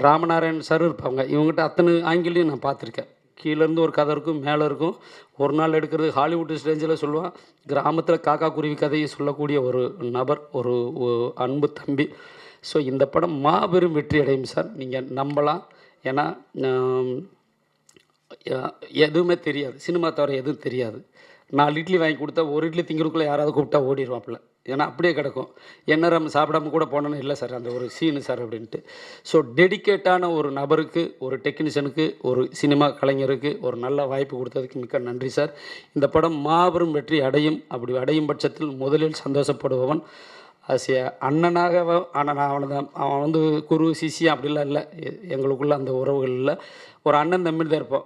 S18: ராமநாராயண் சாரும் இருப்பாங்க. இவங்ககிட்ட அத்தனை ஆங்கிலையும் நான் பார்த்துருக்கேன். கீழேருந்து ஒரு கதை இருக்கும், மேலே இருக்கும். ஒரு நாள் எடுக்கிறது ஹாலிவுட் ஸ்டேஞ்சில் சொல்லுவான். கிராமத்தில் காக்கா குருவி கதையை சொல்லக்கூடிய ஒரு நபர், ஒரு அன்பு தம்பி. ஸோ இந்த படம் மாபெரும் வெற்றி அடையும் சார், நீங்கள் நம்பலாம். ஏன்னா எதுவுமே தெரியாது, சினிமா தவிர எதுவும் தெரியாது. 4 இட்லி வாங்கி கொடுத்தா ஒரு இட்லி திங்கிறதுக்குள்ளே யாராவது கூப்பிட்டா ஓடிடுவாப்பில். ஏன்னா அப்படியே கிடக்கும். என்ன நம்ம சாப்பிடாம கூட போனோன்னு இல்லை சார் அந்த ஒரு சீனு சார் அப்படின்ட்டு. ஸோ டெடிக்கேட்டான ஒரு நபருக்கு, ஒரு டெக்னீஷியனுக்கு, ஒரு சினிமா கலைஞருக்கு ஒரு நல்ல வாய்ப்பு கொடுத்ததுக்கு மிக்க நன்றி சார். இந்த படம் மாபெரும் வெற்றி அடையும். அப்படி அடையும் பட்சத்தில் முதலில் சந்தோஷப்படுபவன் ஆசிய அண்ணனாக. ஆனால் நான் அவன் வந்து குரு சிஷியம் அப்படிலாம் இல்லை, எங்களுக்குள்ள அந்த உறவுகள் இல்லை. ஒரு அண்ணன் தம்பி தான் இருப்போம்.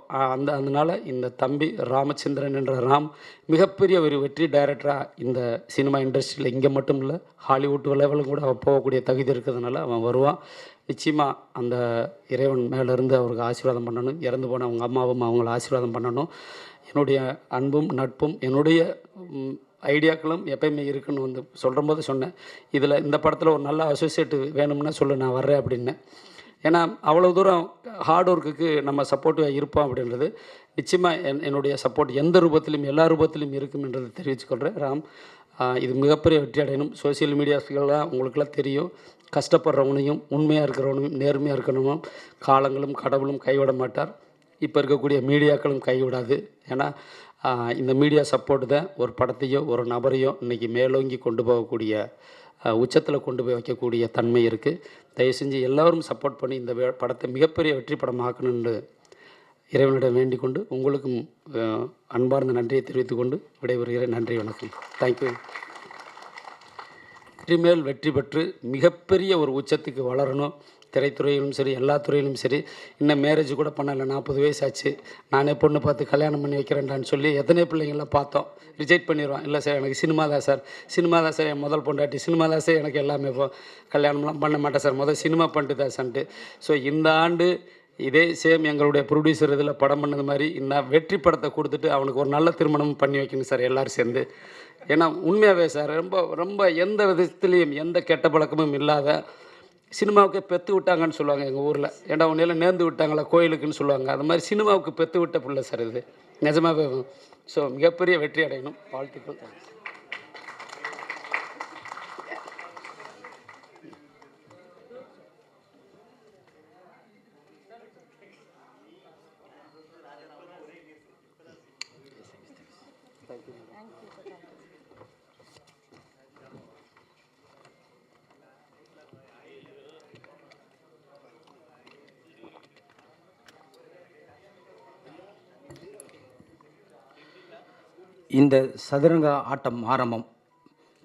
S18: அதனால் இந்த தம்பி ராமச்சந்திரன் என்ற ராம் மிகப்பெரிய ஒரு வெற்றி டைரக்டராக இந்த சினிமா இண்டஸ்ட்ரியில் இங்கே மட்டும் இல்லை, ஹாலிவுட் லெவலும் கூட அவன் போகக்கூடிய தகுதி இருக்கிறதுனால அவன் வருவான். நிச்சயமாக அந்த இறைவன் மேலேருந்து அவருக்கு ஆசீர்வாதம் பண்ணணும். இறந்து போன அவங்க அம்மாவும் அவங்கள ஆசீர்வாதம் பண்ணணும். என்னுடைய அன்பும் நட்பும் என்னுடைய ஐடியாக்களும் எப்பயுமே இருக்குன்னு வந்து சொல்லும்போது சொன்னேன். இதில் இந்த படத்தில் ஒரு நல்ல அசோசியேட்டு வேணும்னா சொல்லு, நான் வர்றேன் அப்படின்னேன். ஏன்னா அவ்வளோ தூரம் ஹார்ட் ஒர்க்குக்கு நம்ம சப்போர்ட்டிவாக இருப்போம் அப்படின்றது நிச்சயமாக என்னுடைய சப்போர்ட் எந்த ரூபத்திலும் எல்லா ரூபத்திலும் இருக்கும்ன்றது தெரிவிச்சுக்கொள்கிறேன். ராம் இது மிகப்பெரிய வெற்றி அடையணும். சோசியல் மீடியாஸ்கெல்லாம் உங்களுக்கெல்லாம் தெரியும், கஷ்டப்படுறவனையும் உண்மையாக இருக்கிறவனையும் நேர்மையாக இருக்கணும் காலங்களும் கடவுளும் கைவிட மாட்டார். இப்போ இருக்கக்கூடிய மீடியாக்களும் கைவிடாது. ஏன்னா இந்த மீடியா சப்போர்ட்டு தான் ஒரு படத்தையோ ஒரு நபரையோ இன்றைக்கி மேலோங்கி கொண்டு போகக்கூடிய, உச்சத்தில் கொண்டு போய் வைக்கக்கூடிய தன்மை இருக்குது. தயவு செஞ்சு எல்லோரும் சப்போர்ட் பண்ணி இந்த படத்தை மிகப்பெரிய வெற்றி படமாக்கணுன்னு இறைவனிடம் வேண்டிக் கொண்டு உங்களுக்கும் அன்பார்ந்த நன்றியை தெரிவித்துக்கொண்டு விடைபெறுகிறேன். நன்றி, வணக்கம். தேங்க்யூ. வெற்றி மேல் வெற்றி பெற்று மிகப்பெரிய ஒரு உச்சத்துக்கு வளரணும். திரைத்துறையிலும் சரி, எல்லா துறையிலும் சரி. இன்னும் மேரேஜ் கூட பண்ணலை, 40 வயசு ஆச்சு. நானே பொண்ணு பார்த்து கல்யாணம் பண்ணி வைக்கிறேன்டான்னு சொல்லி எத்தனை பிள்ளைங்கள்லாம் பார்த்தோம். ரிஜெக்ட் பண்ணிடுவான். இல்லை சார் எனக்கு சினிமா தான் சார், சினிமா தான் சார் என் முதல் பொண்டாட்டி, சினிமா தான் சார் எனக்கு எல்லாமே. இப்போ கல்யாணம்லாம் பண்ண மாட்டேன் சார், முதல் சினிமா பண்ணிட்டு தான் சார்ன்ட்டு. ஸோ இந்த ஆண்டு இதே சேம் எங்களுடைய ப்ரொடியூசர் இதில் படம் பண்ணது மாதிரி இந்த வெற்றி படத்தை கொடுத்துட்டு அவனுக்கு ஒரு நல்ல திருமணம் பண்ணி வைக்கணும் சார் எல்லோரும் சேர்ந்து. ஏன்னா உண்மையாகவே சார் ரொம்ப ரொம்ப எந்த விதத்துலேயும் எந்த கெட்ட பழக்கமும் இல்லாத, சினிமாவுக்கே பெற்று விட்டாங்கன்னு சொல்லுவாங்க எங்கள் ஊரில். ஏன்னா ஒன்றையெல்லாம் நேர்ந்து விட்டாங்களா கோயிலுக்குன்னு சொல்லுவாங்க. அது மாதிரி சினிமாவுக்கு பெற்று விட்ட பிள்ளை சார் இது, நிஜமாகவே. ஸோ மிகப்பெரிய வெற்றி அடையணும். வாழ்த்துக்கள். இந்த சதுரங்க ஆட்டம் ஆரம்பம்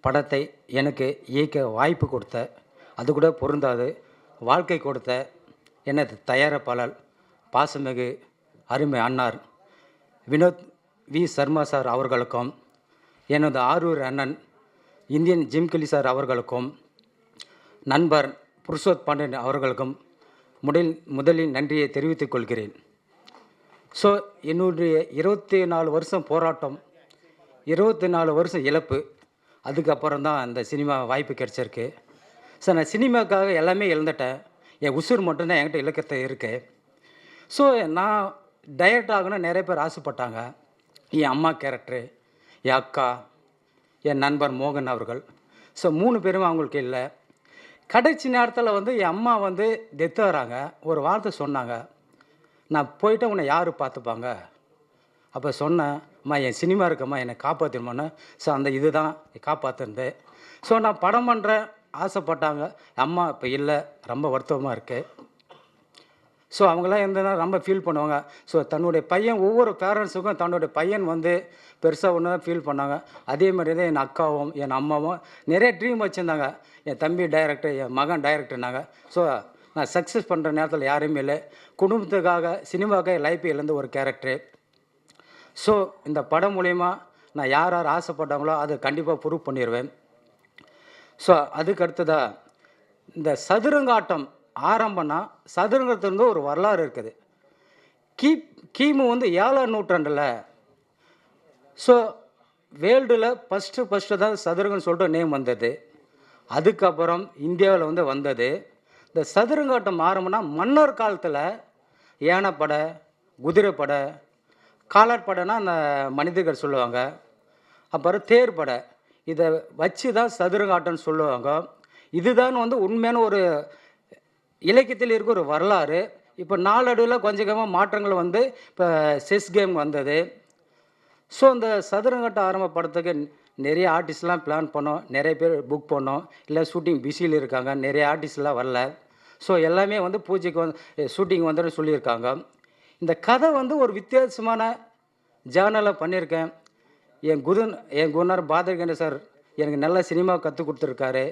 S18: படத்தை எனக்கு இயக்க வாய்ப்பு கொடுத்த, அது கூட பொருந்தாது, வாழ்க்கை கொடுத்த எனது தயாரிப்பாளர் பாசமிகு அருமை அண்ணார் வினோத் வி சர்மா சார் அவர்களுக்கும், எனது ஆரூர் அண்ணன் இந்தியன் ஜிம்கலி சார் அவர்களுக்கும், நண்பர் புருஷோத் பாண்டியன் அவர்களுக்கும் முதலில் நன்றியை தெரிவித்துக் கொள்கிறேன். ஸோ என்னுடைய 24 வருஷம் போராட்டம், 24 வருஷம் இழப்பு, அதுக்கப்புறம் தான் அந்த சினிமா வாய்ப்பு கிடச்சிருக்கு. ஸோ நான் சினிமாக்காக எல்லாமே இழந்துட்டேன். என் உசுர் மட்டும்தான் என்கிட்ட இலக்கத்தை இருக்குது. ஸோ நான் டைரக்ட் ஆகணும்னு நிறைய பேர் ஆசைப்பட்டாங்க. என் அம்மா கேரக்டரு, என் அக்கா, என் நண்பர் மோகன் அவர்கள். ஸோ 3 பேரும் அவங்களுக்கு இல்லை. கடைசி நேரத்தில் வந்து என் அம்மா வந்து டெத் ஆகிறாங்க. ஒரு வார்த்தை சொன்னாங்க, நான் போயிட்டு உன்னை யார் பார்த்துப்பாங்க? அப்போ சொன்னேன், அம்மா என் சினிமா இருக்கம்மா, என்னை காப்பாற்றிடுமான்னு. ஸோ அந்த இது தான் காப்பாற்றுறது. ஸோ நான் படம் பண்ணுறேன் ஆசைப்பட்டாங்க. அம்மா இப்போ இல்லை, ரொம்ப வருத்தமாக இருக்குது. ஸோ அவங்களாம் இருந்ததுனா ரொம்ப ஃபீல் பண்ணுவாங்க. ஸோ தன்னுடைய பையன், ஒவ்வொரு பேரண்ட்ஸுக்கும் தன்னுடைய பையன் வந்து பெருசாக ஒன்று தான் ஃபீல் பண்ணாங்க. அதே மாதிரி தான் என் அக்காவும் என் அம்மாவும் நிறைய ட்ரீம் வச்சுருந்தாங்க. என் தம்பி டைரக்டர், என் மகன் டைரக்டர்னாங்க. ஸோ நான் சக்ஸஸ் பண்ணுற நேரத்தில் யாருமே இல்லை. குடும்பத்துக்காக சினிமாவுக்காக லைஃப் இழந்த ஒரு கேரக்டரு. ஸோ இந்த படம் மூலயமா நான் யார் யார் ஆசைப்பட்டாங்களோ அதை கண்டிப்பாக ப்ரூவ் பண்ணிடுவேன். ஸோ அதுக்கு அடுத்ததாக இந்த சதுரங்காட்டம் ஆரம்பம்னா, சதுரங்கத்திலிருந்து ஒரு வரலாறு இருக்குது. கிமு வந்து 7ஆம் நூற்றாண்டில், ஸோ வேர்ல்டில் ஃபஸ்ட்டு தான் சதுரங்கன்னு சொல்லிட்டு நேம் வந்தது. அதுக்கப்புறம் இந்தியாவில் வந்து வந்தது. இந்த சதுரங்காட்டம் ஆரம்பம்னா மன்னர் காலத்தில் யானைப்படை, குதிரைப்படை, காலாட்படைனா அந்த மனிதர்கள் சொல்லுவாங்க, அப்புறம் தேர்ப்படை, இதை வச்சு தான் சதுரங்காட்டம்னு சொல்லுவாங்க. இதுதான் வந்து உண்மையான ஒரு இலக்கியத்தில் இருக்க ஒரு வரலாறு. இப்போ நாளடைவில் கொஞ்சம் கொஞ்சமாக மாற்றங்கள் வந்து இப்போ செஸ் கேம் வந்தது. ஸோ இந்த சதுரங்காட்டம் ஆரம்ப படத்துக்கு நிறைய ஆர்டிஸ்ட்லாம் பிளான் பண்ணோம், நிறைய பேர் புக் பண்ணோம், இல்லை ஷூட்டிங் பிஸியில் இருக்காங்க, நிறைய ஆர்டிஸ்ட்லாம் வரல. ஸோ எல்லாமே வந்து பூஜைக்கு வந்து ஷூட்டிங் வந்துன்னு சொல்லியிருக்காங்க. இந்த கதை வந்து ஒரு வித்தியாசமான ஜேர்னலில் பண்ணியிருக்கேன். என் குருநார் பாதகேந்திர சார் எனக்கு நல்ல சினிமா கற்றுக் கொடுத்துருக்காரு.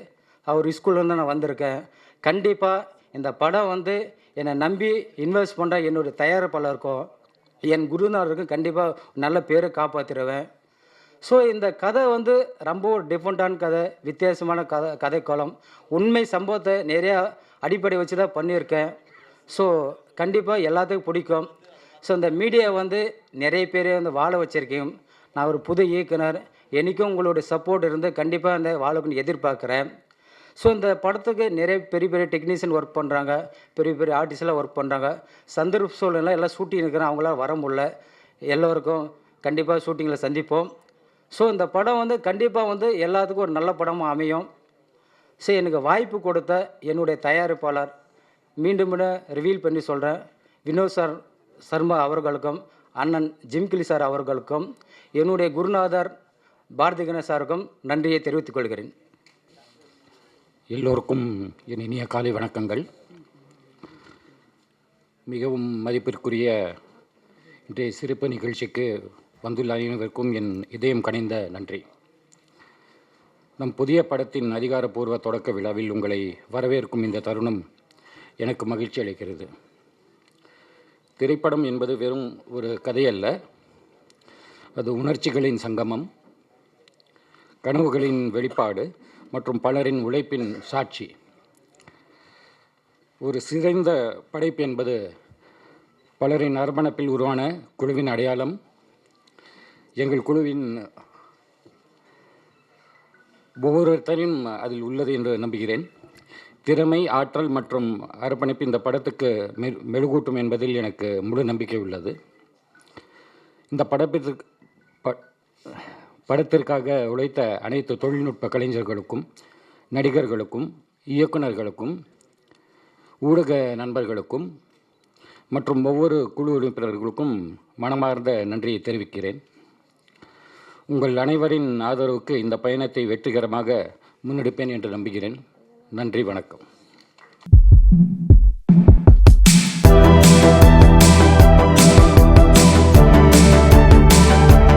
S18: அவர் ஸ்கூல்லேருந்து நான் வந்திருக்கேன். கண்டிப்பாக இந்த படம் வந்து என்னை நம்பி இன்வெஸ்ட் பண்ணுற என்னுடைய தயாரிப்பாளருக்கும் என் குருநாதருக்கும் கண்டிப்பாக நல்ல பேரை காப்பாற்றிடுவேன். ஸோ இந்த கதை வந்து ரொம்ப ஒரு டிஃப்ரெண்ட்டான கதை, வித்தியாசமான கதைக்களம், உண்மை சம்பவத்தை நிறையா அடிப்படை வச்சு தான் பண்ணியிருக்கேன். ஸோ கண்டிப்பாக எல்லாத்துக்கும் பிடிக்கும். ஸோ இந்த மீடியா வந்து நிறைய பேர் வந்து வாழ வச்சுருக்கேன். நான் ஒரு புது இயக்குனர், என்றைக்கும் உங்களுடைய சப்போர்ட் இருந்து கண்டிப்பாக இந்த வாழக்குன்னு எதிர்பார்க்குறேன். ஸோ இந்த படத்துக்கு நிறைய பெரிய பெரிய டெக்னீஷியன் ஒர்க் பண்ணுறாங்க, பெரிய பெரிய ஆர்டிஸ்ட்லாம் ஒர்க் பண்ணுறாங்க. சந்தர்ப்ப சூழ்நிலை எல்லாம் ஷூட்டிங் இருக்கிறேன், அவங்களால வர முடியல. எல்லோருக்கும் கண்டிப்பாக ஷூட்டிங்கில் சந்திப்போம். ஸோ இந்த படம் வந்து கண்டிப்பாக வந்து எல்லாத்துக்கும் ஒரு நல்ல படமாக அமையும். ஸோ எனக்கு வாய்ப்பு கொடுத்த என்னுடைய தயாரிப்பாளர் மீண்டும் ரிவீல் பண்ணி சொல்கிறேன், வினோத் சார் சர்மா அவர்களுக்கும், அண்ணன் ஜிம்கிலி சார் அவர்களுக்கும், என்னுடைய குருநாதர் பாரதி கணேஷ் சாருக்கும் நன்றியை தெரிவித்துக் கொள்கிறேன்.
S5: எல்லோருக்கும் என் இனிய காலை வணக்கங்கள். மிகவும் மதிப்பிற்குரிய இன்றைய சிறப்பு நிகழ்ச்சிக்கு வந்துள்ள அனைவருக்கும் என் இதயம் கனிந்த நன்றி. நம் புதிய படத்தின் அதிகாரப்பூர்வ தொடக்க விழாவில் உங்களை வரவேற்கும் இந்த தருணம் எனக்கு மகிழ்ச்சி அளிக்கிறது. திரைப்படம் என்பது வெறும் ஒரு கதையல்ல, அது உணர்ச்சிகளின் சங்கமம், கனவுகளின் வெளிப்பாடு மற்றும் பலரின் உழைப்பின் சாட்சி. ஒரு சிதைந்த படைப்பு என்பது பலரின் அர்ப்பணிப்பில் உருவான குழுவின் அடையாளம். எங்கள் குழுவின் ஒவ்வொருத்தரையும் அதில் உள்ளது என்று நம்புகிறேன். திறமை, ஆற்றல் மற்றும் அர்ப்பணிப்பு இந்த படத்துக்கு மெழுகூட்டும் என்பதில் எனக்கு முழு நம்பிக்கை உள்ளது. இந்த படத்திற்காக உழைத்த அனைத்து தொழில்நுட்ப கலைஞர்களுக்கும், நடிகர்களுக்கும், இயக்குநர்களுக்கும், ஊடக நண்பர்களுக்கும் மற்றும் ஒவ்வொரு குழு உறுப்பினர்களுக்கும் மனமார்ந்த நன்றியை தெரிவிக்கிறேன். உங்கள் அனைவரின் ஆதரவுக்கு இந்த பயணத்தை வெற்றிகரமாக முன்னெடுப்பேன் என்று நம்புகிறேன். நன்றி, வணக்கம்.